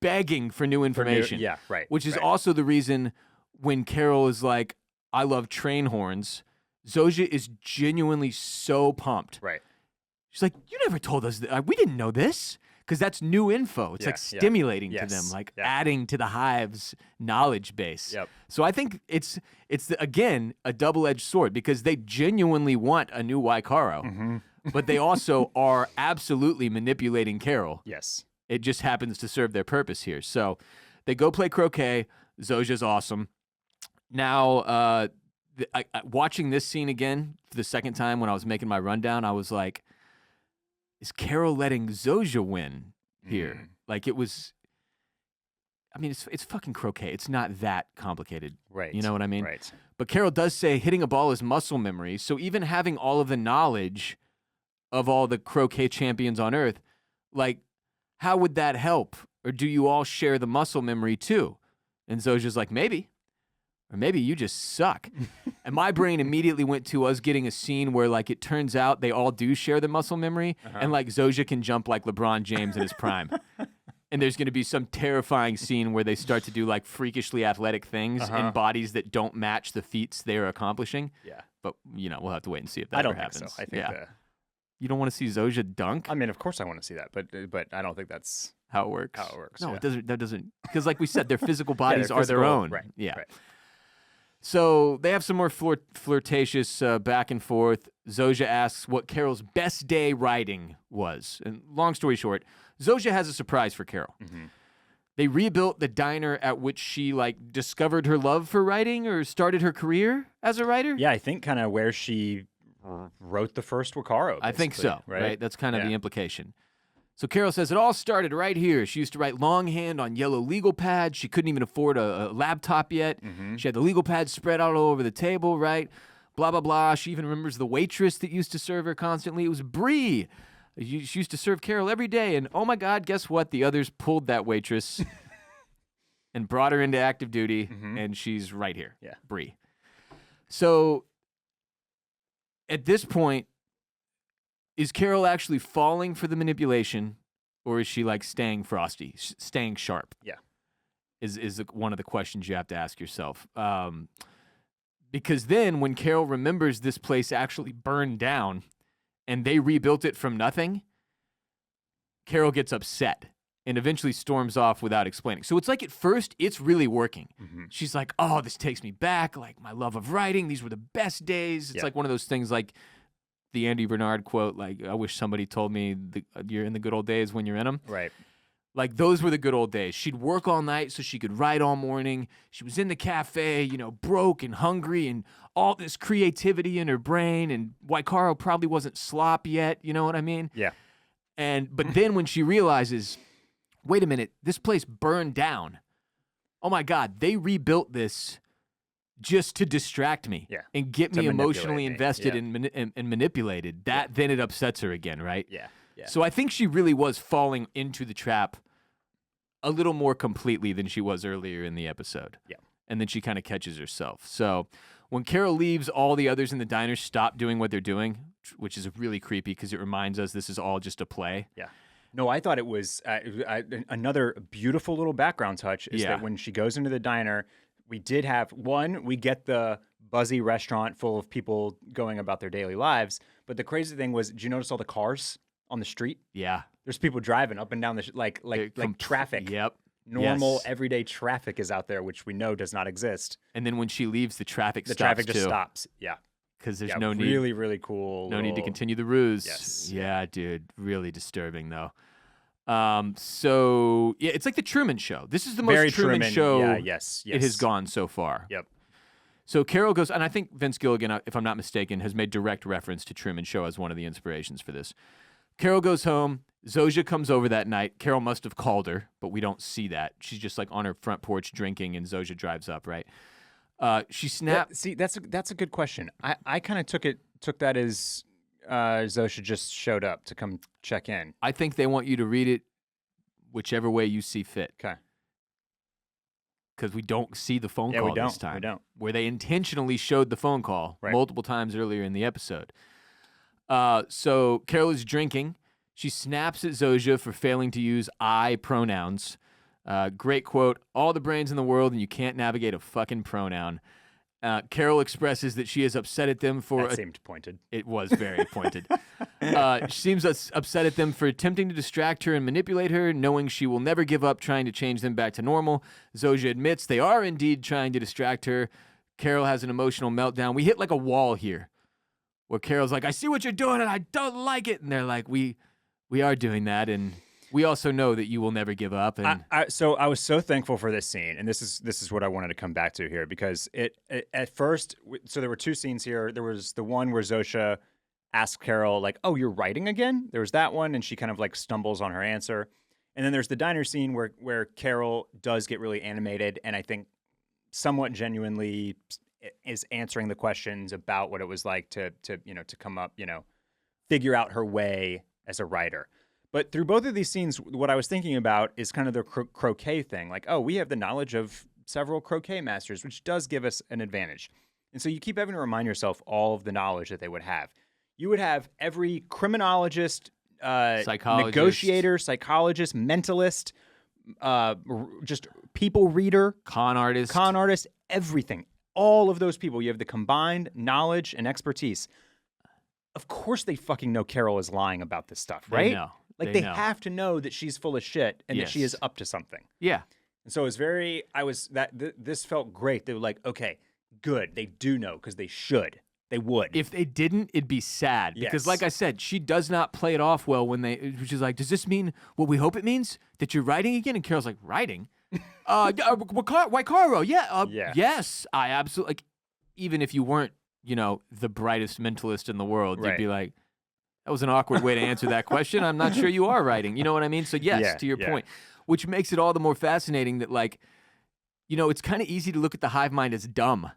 begging for new information. Which is also the reason when Carol is like, I love train horns, Zosha is genuinely so pumped. Right. She's like, you never told us that. We didn't know this. Because that's new info. It's like stimulating to them, like adding to the Hive's knowledge base. Yep. So I think it's again, a double-edged sword because they genuinely want a new Waikaro, but they also are absolutely manipulating Carol. Yes. It just happens to serve their purpose here. So they go play croquet. Zosha's awesome. Now, watching this scene again for the second time when I was making my rundown, I was like, is Carol letting Zosha win here? Like it was, I mean, it's fucking croquet. It's not that complicated. Right. You know what I mean? Right. But Carol does say hitting a ball is muscle memory. So even having all of the knowledge of all the croquet champions on Earth, like, how would that help? Or do you all share the muscle memory too? And Zosha's like, maybe. or maybe you just suck. And my brain immediately went to us getting a scene where, like, it turns out they all do share the muscle memory, and, like, Zosia can jump like LeBron James in his prime. And there's going to be some terrifying scene where they start to do, like, freakishly athletic things in bodies that don't match the feats they're accomplishing. Yeah. But, you know, we'll have to wait and see if that ever happens. I don't think so. I think You don't want to see Zosia dunk? I mean, of course I want to see that, but I don't think that's how it works. No, yeah. it doesn't. That doesn't. Because, like we said, their physical bodies they're are their physical, own. right, Yeah. right. So they have some more flirtatious back and forth. Zosia asks what Carol's best day writing was. And long story short, Zosia has a surprise for Carol. Mm-hmm. They rebuilt the diner at which she, like, discovered her love for writing or started her career as a writer. Yeah, I think kind of where she wrote the first Wacaro. I think so, right? That's kind of the implication. So Carol says it all started right here. She used to write longhand on yellow legal pads. She couldn't even afford a laptop yet. Mm-hmm. She had the legal pads spread out all over the table, right? Blah, blah, blah. She even remembers the waitress that used to serve her constantly. It was Bree. She used to serve Carol every day. And oh my God, guess what? The others pulled that waitress and brought her into active duty. And she's right here. Yeah. Bree. So at this point, is Carol actually falling for the manipulation, or is she, like, staying frosty, staying sharp? Yeah. Is one of the questions you have to ask yourself. Because then when Carol remembers this place actually burned down and they rebuilt it from nothing, Carol gets upset and eventually storms off without explaining. So it's like at first it's really working. She's like, oh, this takes me back, like my love of writing. These were the best days. It's like one of those things like the Andy Bernard quote, like, I wish somebody told me you're in the good old days when you're in them. Right. Like, those were the good old days. She'd work all night so she could write all morning. She was in the cafe, you know, broke and hungry and all this creativity in her brain. And Wacaro probably wasn't slop yet. You know what I mean? Yeah. But then when she realizes, wait a minute, this place burned down. Oh my God, they rebuilt this just to distract me and get me emotionally invested and manipulated. Then it upsets her again, right? Yeah. Yeah. So I think she really was falling into the trap a little more completely than she was earlier in the episode. Yeah. And then she kind of catches herself. So when Carol leaves, all the others in the diner stop doing what they're doing, which is really creepy because it reminds us this is all just a play. Yeah. No, I thought it was another beautiful little background touch is that when she goes into the diner, we get the buzzy restaurant full of people going about their daily lives. But the crazy thing was, did you notice all the cars on the street? Yeah. There's people driving up and down like traffic. Yep. Normal everyday traffic is out there, which we know does not exist. And then when she leaves, the traffic stops traffic just too. stops. Yeah. Because there's no need. Really, really cool. No need to continue the ruse. Yes. Yeah, dude. Really disturbing, though. So, yeah, it's like the Truman Show. This is the most Very Truman Show yes. it has gone so far. Yep. So Carol goes, and I think Vince Gilligan, if I'm not mistaken, has made direct reference to Truman Show as one of the inspirations for this. Carol goes home. Zosia comes over that night. Carol must have called her, but we don't see that. She's just like on her front porch drinking, and Zosia drives up, right? She snapped. See, that's a good question. I kind of took that as Zosia just showed up to come check in. I think they want you to read it whichever way you see fit. Okay. Because we don't see the phone call this time. We don't. Where they intentionally showed the phone call multiple times earlier in the episode. So Carol is drinking. She snaps at Zosia for failing to use I pronouns. Great quote. All the brains in the world and you can't navigate a fucking pronoun. Carol expresses that she is upset at them for... That seemed pointed. It was very pointed. She seems upset at them for attempting to distract her and manipulate her, knowing she will never give up trying to change them back to normal. Zosia admits they are indeed trying to distract her. Carol has an emotional meltdown. We hit like a wall here, where Carol's like, I see what you're doing and I don't like it. And they're like, we are doing that, and we also know that you will never give up. And so I was so thankful for this scene, and this is what I wanted to come back to here, because it at first, so there were two scenes here. There was the one where Zosia asks Carol, like, oh, you're writing again? There was that one, and she kind of like stumbles on her answer. And then there's the diner scene where Carol does get really animated, and I think somewhat genuinely is answering the questions about what it was like to come up, figure out her way as a writer. But through both of these scenes, what I was thinking about is kind of the croquet thing. Like, oh, we have the knowledge of several croquet masters, which does give us an advantage. And so you keep having to remind yourself all of the knowledge that they would have. You would have every criminologist, Psychologist. negotiator, psychologist, mentalist, just people reader, Con artist. everything. All of those people. You have the combined knowledge and expertise. Of course they fucking know Carol is lying about this stuff, right? They know. Like, They they know. have to know that she's full of shit and that she Yes. is up to something. Yeah. And so this felt great. They were like, okay, good. They do know because they should. They would. If they didn't, it'd be sad. Because, Yes. like I said, she does not play it off well when she's like, does this mean what we hope it means? That you're writing again? And Carol's like, writing? Waikaro, yeah. Yeah. Yes, I absolutely. Like, even if you weren't, the brightest mentalist in the world, you'd Right. be like, that was an awkward way to answer that question. I'm not sure you are writing. You know what I mean? So, yes, Yeah, to your yeah. point, which makes it all the more fascinating that, like, it's kind of easy to look at the hive mind as dumb.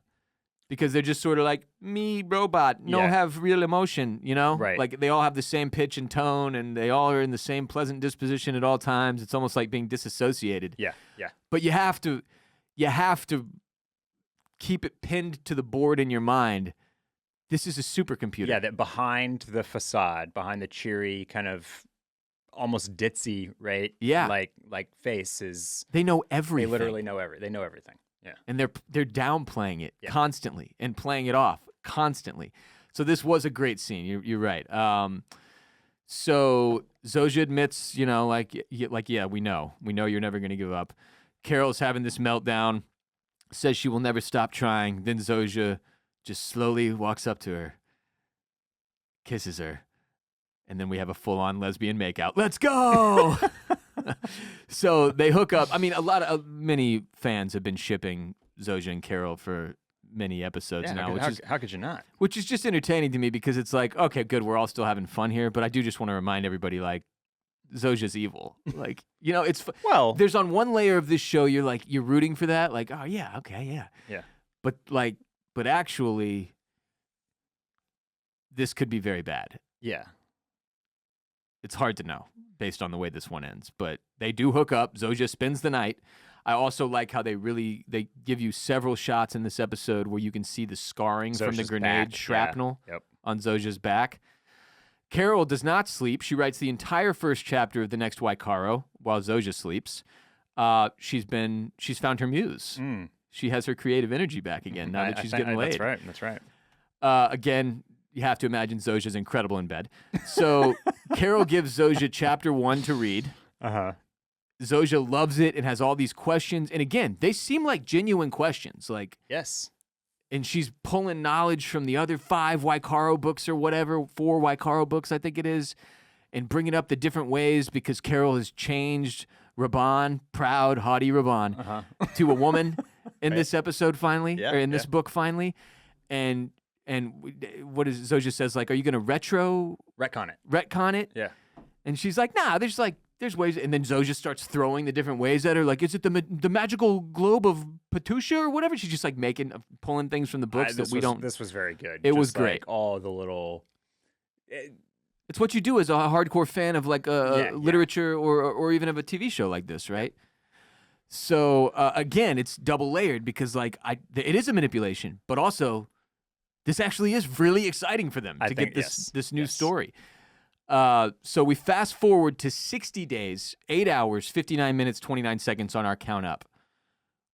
Because they're just sort of like, me, robot, no Yeah. have real emotion, Right. Like, they all have the same pitch and tone, and they all are in the same pleasant disposition at all times. It's almost like being disassociated. Yeah, yeah. But you have to keep it pinned to the board in your mind. This is a supercomputer. Yeah, that behind the facade, behind the cheery kind of almost ditzy, right? Yeah. Like face is, They know they everything. literally know they know everything. Yeah. And they're downplaying it Yeah. constantly and playing it off constantly. So this was a great scene. You're right. So Zoja admits, yeah, we know you're never going to give up. Carol's having this meltdown, says she will never stop trying. Then Zoja just slowly walks up to her, kisses her, and then we have a full-on lesbian makeout. Let's go! So they hook up. I mean, many fans have been shipping Zoja and Carol for many episodes Yeah, now, how could you not? which is just entertaining to me because it's like, okay, good, we're all still having fun here, but I do just want to remind everybody, like, Zoja's evil. Like, it's Well, there's on one layer of this show you're rooting for that, like, oh yeah, okay, yeah. Yeah. But actually this could be very bad. yeah. It's hard to know based on the way this one ends, but they do hook up. Zoja spends the night. I also like how they give you several shots in this episode where you can see the scarring from the Zoja's grenade back, shrapnel yeah. Yep. on Zoja's back. Carol does not sleep. She writes the entire first chapter of the next Waikaro while Zoja sleeps. She's found her muse. Mm. She has her creative energy back again now that she's getting laid. That's right. Again, you have to imagine Zoja's incredible in bed. So Carol gives Zoja chapter 1 to read. Uh-huh. Zoja loves it and has all these questions. And again, they seem like genuine questions. Like, Yes. and she's pulling knowledge from the other 5 Waikaro books or whatever, 4 Waikaro books, I think it is, and bringing up the different ways because Carol has changed Raban, proud, haughty Raban, Uh-huh. to a woman in Right. this episode finally, Yeah, or in this yeah. book finally. And what is Zoja says, like, are you going to retcon it? Yeah. And she's like, nah, there's ways. And then Zoja starts throwing the different ways at her. Like, is it the magical globe of Patusha or whatever? She's just like pulling things from the books that we don't. This was very good. It was Just, like, great. all the little. It's what you do as a hardcore fan of like Yeah. literature or even of a TV show like this, right? So again, it's double layered because like it is a manipulation, but also this actually is really exciting for them I to think- get yes, this new yes. story. So we fast forward to 60 days, 8 hours, 59 minutes, 29 seconds on our count up,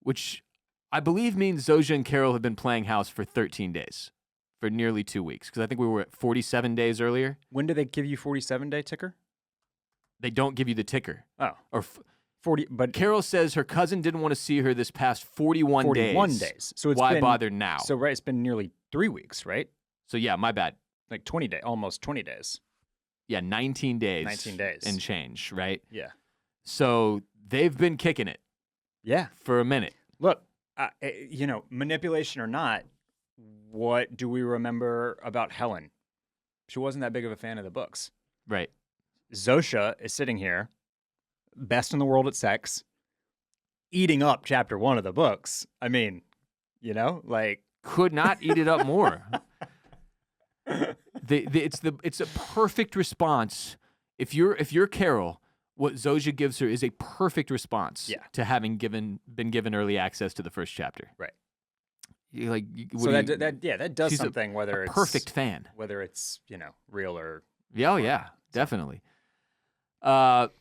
which I believe means Zoja and Carol have been playing house for 13 days, for nearly 2 weeks, because I think we were at 47 days earlier. When do they give you 47-day ticker? They don't give you the ticker. Oh, Or 40. But Carol says her cousin didn't want to see her this past 41 days. So it's Why been, bother now? So right, it's been nearly 3 weeks, right? So yeah, my bad. Like 20 days, almost 20 days. Yeah, 19 days. 19 days. And change, right? Yeah. So they've been kicking it Yeah. for a minute. Look, manipulation or not, what do we remember about Helen? She wasn't that big of a fan of the books. Right. Zosha is sitting here, best in the world at sex, eating up chapter 1 of the books. I mean, like Could not eat it up more. It's a perfect response. If you're Carol, what Zosia gives her is a perfect response Yeah. to having been given early access to the first chapter. Right. That does she's something whether it's perfect fan. whether it's real or Yeah, definitely.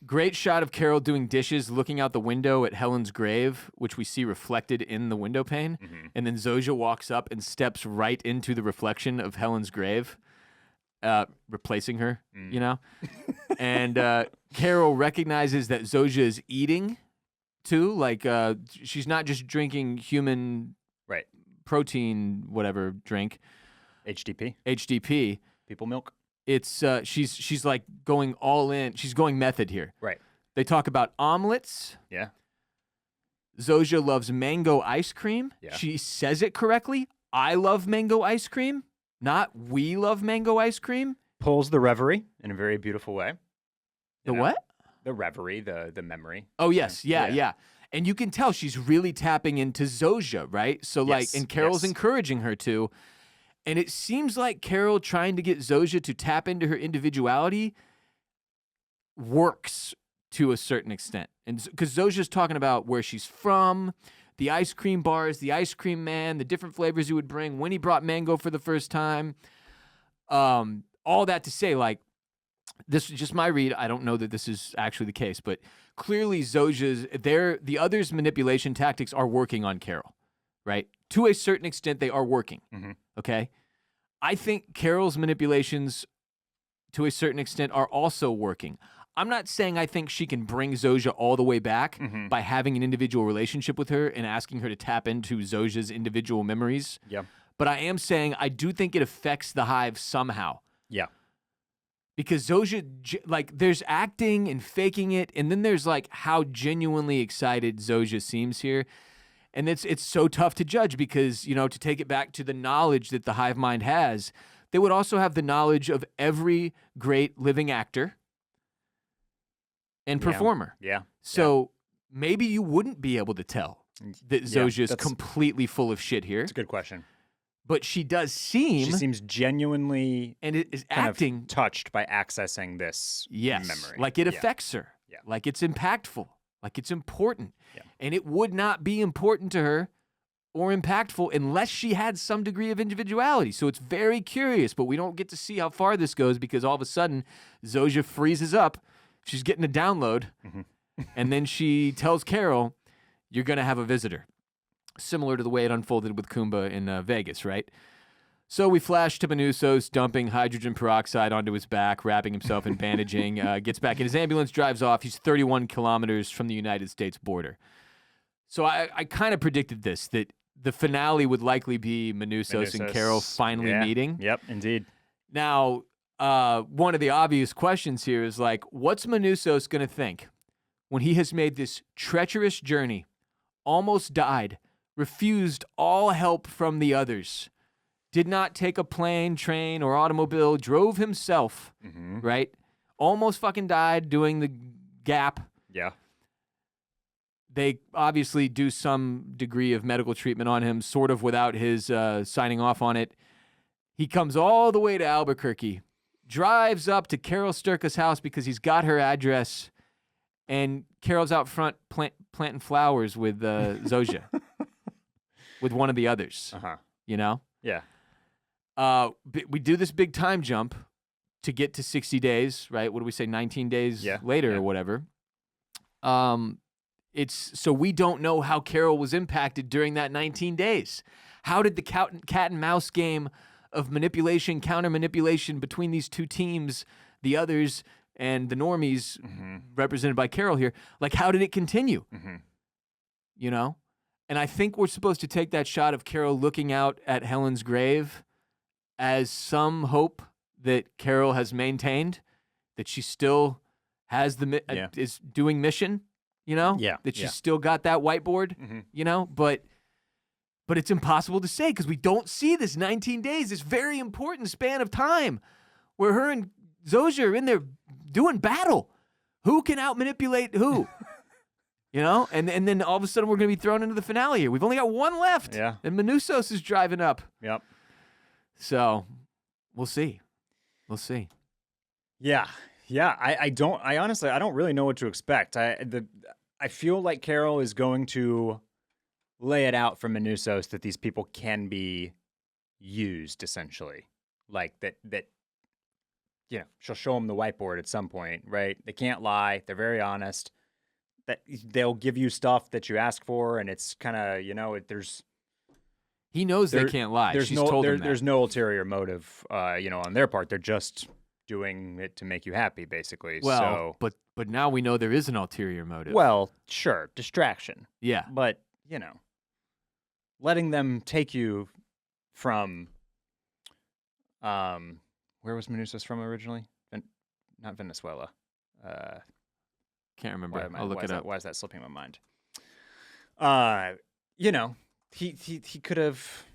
Great shot of Carol doing dishes, looking out the window at Helen's grave, which we see reflected in the window pane. And then Zosia walks up and steps right into the reflection of Helen's grave, replacing her, And Carol recognizes that Zosia is eating, too. Like, she's not just drinking human protein, whatever, drink. HDP. People milk. It's she's like going all in. She's going method here. Right. They talk about omelets. Yeah. Zosia loves mango ice cream. Yeah. She says it correctly. I love mango ice cream, not we love mango ice cream. Pulls the reverie in a very beautiful way. The what? The reverie, the memory. Oh, yes. Yeah. And you can tell she's really tapping into Zosia, right? So and Carol's encouraging her to. And it seems like Carol trying to get Zosia to tap into her individuality works to a certain extent. And because Zosia's talking about where she's from, the ice cream bars, the ice cream man, the different flavors he would bring, when he brought mango for the first time. All that to say, like, this is just my read. I don't know that this is actually the case, but clearly the others' manipulation tactics are working on Carol, right? To a certain extent, they are working. Okay? I think Carol's manipulations, to a certain extent, are also working. I'm not saying I think she can bring Zosia all the way back by having an individual relationship with her and asking her to tap into Zosia's individual memories. Yeah. But I am saying I do think it affects the hive somehow. Yeah. Because Zosia, like, there's acting and faking it, and then there's, like, how genuinely excited Zosia seems here. And it's so tough to judge because, to take it back to the knowledge that the hive mind has, they would also have the knowledge of every great living actor and performer. Yeah. So maybe you wouldn't be able to tell that Zosia is completely full of shit here. It's a good question. But she does seem... She seems genuinely and it is acting touched by accessing this memory. Like it affects her. Yeah. Like it's impactful. Like it's important. Yeah. And it would not be important to her or impactful unless she had some degree of individuality. So it's very curious, but we don't get to see how far this goes because all of a sudden Zosia freezes up. She's getting a download. And then she tells Carol, you're going to have a visitor. Similar to the way it unfolded with Kumba in Vegas, right? So we flash to Manusos dumping hydrogen peroxide onto his back, wrapping himself in bandaging, gets back in his ambulance, drives off. He's 31 kilometers from the United States border. So I kind of predicted this, that the finale would likely be Manusos and Carol finally meeting. Yep, indeed. Now, one of the obvious questions here is like, what's Manusos going to think when he has made this treacherous journey, almost died, refused all help from the others, did not take a plane, train, or automobile, drove himself, right? Almost fucking died doing the gap. Yeah. They obviously do some degree of medical treatment on him, sort of without his signing off on it. He comes all the way to Albuquerque, drives up to Carol Sturka's house because he's got her address, and Carol's out front planting flowers with Zosia, with one of the others, Yeah. We do this big time jump to get to 60 days, right? What do we say, 19 days later or whatever. It's so we don't know how Carol was impacted during that 19 days. How did the cat and mouse game of manipulation, counter manipulation between these two teams, the others and the normies represented by Carol here, like how did it continue? And I think we're supposed to take that shot of Carol looking out at Helen's grave as some hope that Carol has maintained, that she still has is doing mission, that she's still got that whiteboard, but it's impossible to say because we don't see this 19 days, this very important span of time where her and Zosia are in there doing battle. Who can out-manipulate who? And then all of a sudden we're going to be thrown into the finale here. We've only got one left. Yeah. And Manusos is driving up. Yep. So we'll see. We'll see. Yeah. Yeah, I honestly, I don't really know what to expect. I feel like Carol is going to lay it out for Manousos that these people can be used, essentially. Like that, she'll show them the whiteboard at some point, right? They can't lie. They're very honest. That they'll give you stuff that you ask for, and it's kind of, He knows they can't lie. there's She's no told him that. there's no ulterior motive, on their part. They're just doing it to make you happy, basically. Well, but now we know there is an ulterior motive. Well, sure, distraction. Yeah. But, letting them take you from, where was Manousos from originally? Not Venezuela. Can't remember. I'll look it up. Why is that slipping my mind? He could have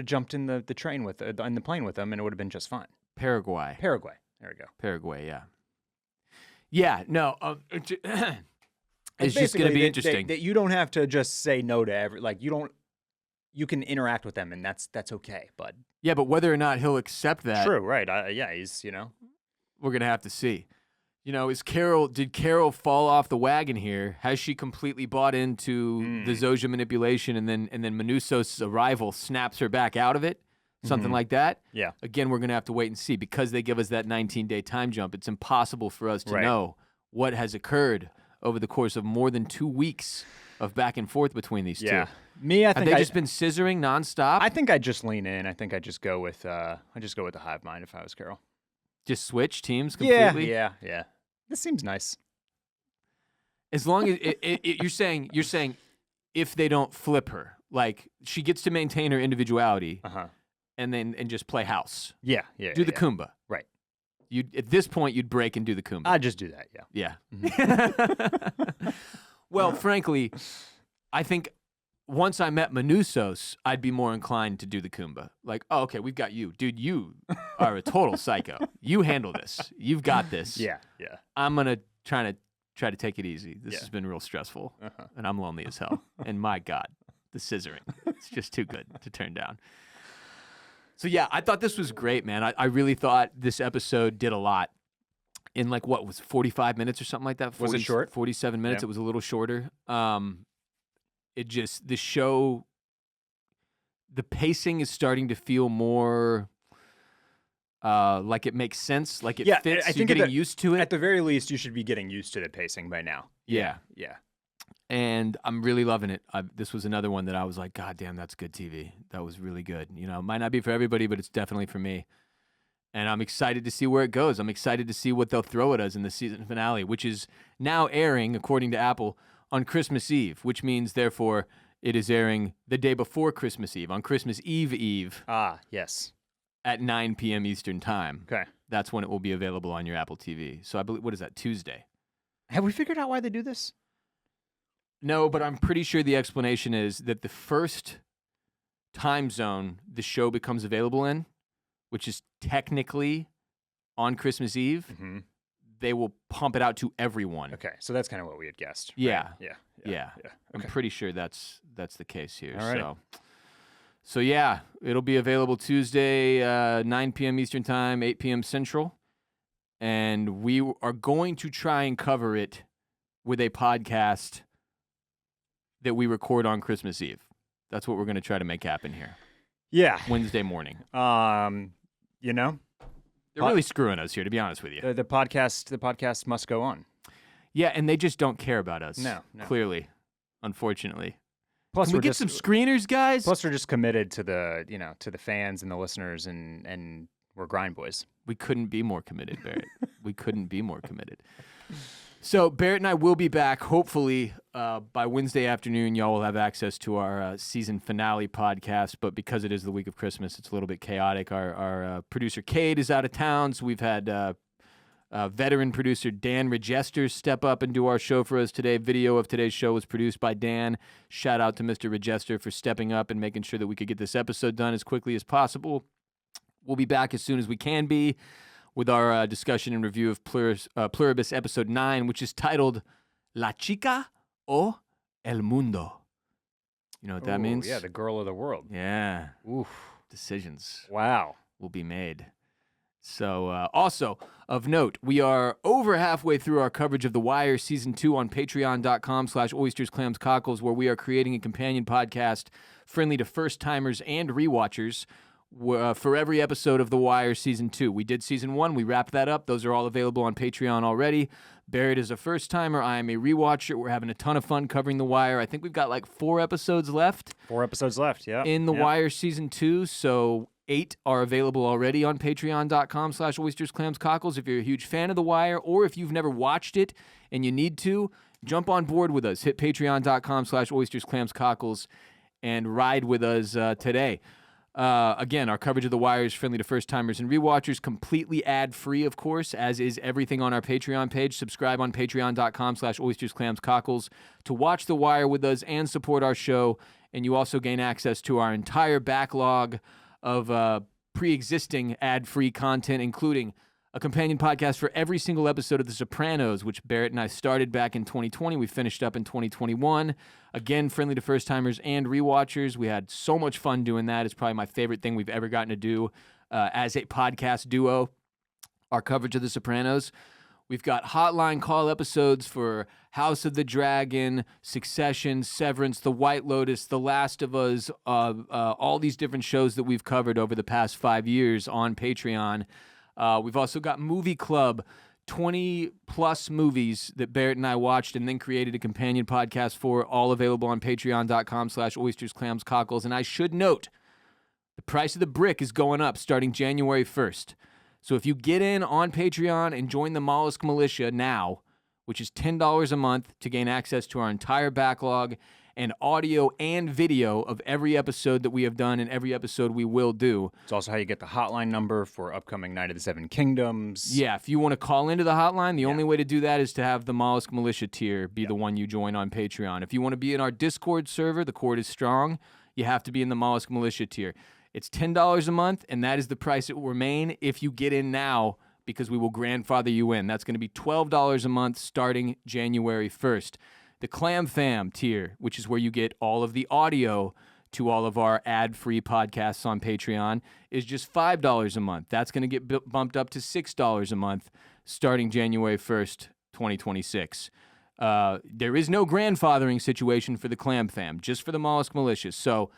jumped in the train in the plane with them, and it would have been just fine. Paraguay. There we go. Paraguay, yeah. Yeah, no. It's just going to be interesting. That you don't have to just say no to you can interact with them, and that's okay, bud. Yeah, but whether or not he'll accept that. True, right. He's, We're going to have to see. Did Carol fall off the wagon here? Has she completely bought into the Zoja manipulation, and then Manousos' arrival snaps her back out of it? Something like that? Yeah. Again, we're going to have to wait and see. Because they give us that 19-day time jump, it's impossible for us to know what has occurred over the course of more than 2 weeks of back and forth between these two. Me, I think have they just been scissoring nonstop? I think I just lean in. I think I just go with the hive mind if I was Carol. Just switch teams completely? Yeah. This seems nice. As long as you're saying if they don't flip her, like she gets to maintain her individuality, and just play house. Yeah. Do the Kumba. Right. At this point you'd break and do the Kumba. I'd just do that. Yeah. Yeah. Well, frankly, I think once I met Manousos, I'd be more inclined to do the Kumba. Like, oh, okay, we've got you. Dude, you are a total psycho. You handle this. You've got this. Yeah. I'm going to try to take it easy. This has been real stressful, and I'm lonely as hell. And my God, the scissoring. It's just too good to turn down. So, yeah, I thought this was great, man. I really thought this episode did a lot. In like, what was 45 minutes or something like that? Was it short? 47 minutes. Yeah. It was a little shorter. The show, the pacing is starting to feel more like it makes sense, like it fits. I think you're getting used to it. At the very least, you should be getting used to the pacing by now. Yeah. And I'm really loving it. This was another one that I was like, God damn, that's good TV. That was really good. It might not be for everybody, but it's definitely for me. And I'm excited to see where it goes. I'm excited to see what they'll throw at us in the season finale, which is now airing, according to Apple, on Christmas Eve, which means, therefore, it is airing the day before Christmas Eve, on Christmas Eve. Ah, yes. At 9 p.m. Eastern Time. Okay. That's when it will be available on your Apple TV. So I believe, what is that, Tuesday? Have we figured out why they do this? No, but I'm pretty sure the explanation is that the first time zone the show becomes available in, which is technically on Christmas Eve, they will pump it out to everyone. Okay, so that's kind of what we had guessed. Yeah. Right? Yeah. Okay. I'm pretty sure that's the case here. All right. So yeah, it'll be available Tuesday, 9 p.m. Eastern Time, 8 p.m. Central. And we are going to try and cover it with a podcast that we record on Christmas Eve. That's what we're going to try to make happen here. Yeah. Wednesday morning. They're really screwing us here, to be honest with you. The podcast must go on. Yeah, and they just don't care about us. No. Clearly, unfortunately. Plus, Can we get some screeners, guys? Plus, we're just committed to the fans and the listeners, and we're grind boys. We couldn't be more committed, Barrett. We couldn't be more committed. So Barrett and I will be back, hopefully, by Wednesday afternoon. Y'all will have access to our season finale podcast, but because it is the week of Christmas, it's a little bit chaotic. Our producer, Cade, is out of town, so we've had veteran producer Dan Regester step up and do our show for us today. Video of today's show was produced by Dan. Shout out to Mr. Regester for stepping up and making sure that we could get this episode done as quickly as possible. We'll be back as soon as we can be with our discussion and review of Pluribus Episode 9, which is titled La Chica o El Mundo. You know what that means? Yeah, the girl of the world. Yeah. Oof. Decisions Wow. will be made. So, also of note, we are over halfway through our coverage of The Wire Season 2 on patreon.com/oysters, clams, cockles, where we are creating a companion podcast friendly to first-timers and rewatchers for every episode of The Wire Season 2. We did Season 1. We wrapped that up. Those are all available on Patreon already. Barrett is a first-timer. I am a rewatcher. We're having a ton of fun covering The Wire. I think we've got like 4 episodes left. 4 episodes left, yeah. In The Wire Season 2, so 8 are available already on patreon.com/oysters, clams, cockles. If you're a huge fan of The Wire, or if you've never watched it and you need to, jump on board with us. Hit patreon.com/oysters, clams, cockles, and ride with us today. Again, our coverage of The Wire is friendly to first-timers and rewatchers, completely ad-free, of course, as is everything on our Patreon page. Subscribe on patreon.com/oysters, clams, cockles to watch The Wire with us and support our show. And you also gain access to our entire backlog of pre-existing ad-free content, including a companion podcast for every single episode of The Sopranos, which Barrett and I started back in 2020. We finished up in 2021. Again, friendly to first-timers and rewatchers. We had so much fun doing that. It's probably my favorite thing we've ever gotten to do as a podcast duo, our coverage of The Sopranos. We've got hotline call episodes for House of the Dragon, Succession, Severance, The White Lotus, The Last of Us, all these different shows that we've covered over the past 5 years on Patreon. We've also got Movie Club, 20-plus movies that Barrett and I watched and then created a companion podcast for, all available on patreon.com/oysters, clams, cockles. And I should note, the price of the brick is going up starting January 1st. So if you get in on Patreon and join the Mollusk Militia now, which is $10 a month to gain access to our entire backlog and audio and video of every episode that we have done and every episode we will do. It's also how you get the hotline number for upcoming Night of the Seven Kingdoms. Yeah, if you want to call into the hotline, the only way to do that is to have the Mollusk Militia tier be the one you join on Patreon. If you want to be in our Discord server, the cord is strong, you have to be in the Mollusk Militia tier. It's $10 a month, and that is the price it will remain if you get in now, because we will grandfather you in. That's going to be $12 a month starting January 1st. The Clam Fam tier, which is where you get all of the audio to all of our ad-free podcasts on Patreon, is just $5 a month. That's going to get bumped up to $6 a month starting January 1st, 2026. There is no grandfathering situation for the Clam Fam, just for the Mollusk Militia. So,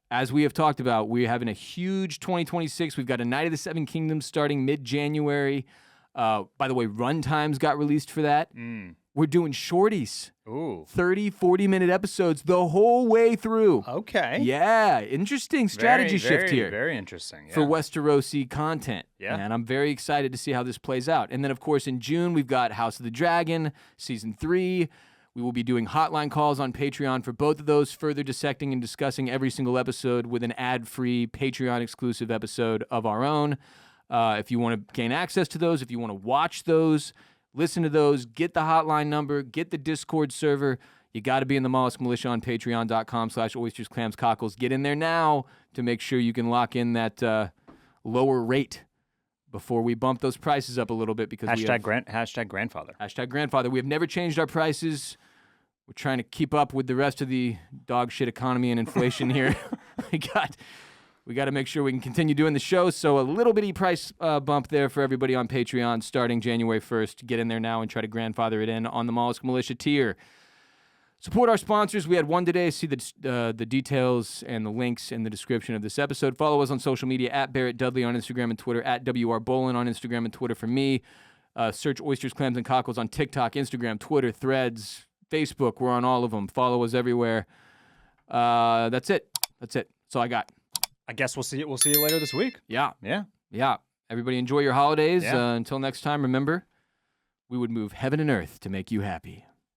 as we have talked about, we're having a huge 2026. We've got a Night of the Seven Kingdoms starting mid-January. By the way, runtimes got released for that. We're doing shorties. Ooh. 30, 40-minute episodes the whole way through. Okay. Yeah, interesting strategy shift here. Very interesting. Yeah. For Westerosi content. Yeah. And I'm very excited to see how this plays out. And then, of course, in June, we've got House of the Dragon, Season 3. We will be doing hotline calls on Patreon for both of those, further dissecting and discussing every single episode with an ad-free Patreon-exclusive episode of our own. If you want to gain access to those, if you want to watch those, listen to those, get the hotline number, get the Discord server, you got to be in the Mollusk Militia on patreon.com/oysters, clams, cockles. Get in there now to make sure you can lock in that lower rate before we bump those prices up a little bit. Because hashtag grandfather. Hashtag grandfather. We have never changed our prices. We're trying to keep up with the rest of the dog shit economy and inflation here. we got to make sure we can continue doing the show. So a little bitty price bump there for everybody on Patreon starting January 1st. Get in there now and try to grandfather it in on the Mollusk Militia tier. Support our sponsors. We had one today. See the details and the links in the description of this episode. Follow us on social media at Barrett Dudley on Instagram and Twitter, at WR Bolin on Instagram and Twitter for me. Search Oysters, Clams, and Cockles on TikTok, Instagram, Twitter, Threads, Facebook. We're on all of them. Follow us everywhere. That's it. That's all I got. I guess we'll see you later this week. Yeah. Yeah. Everybody enjoy your holidays. Yeah. Until next time, remember, we would move heaven and earth to make you happy.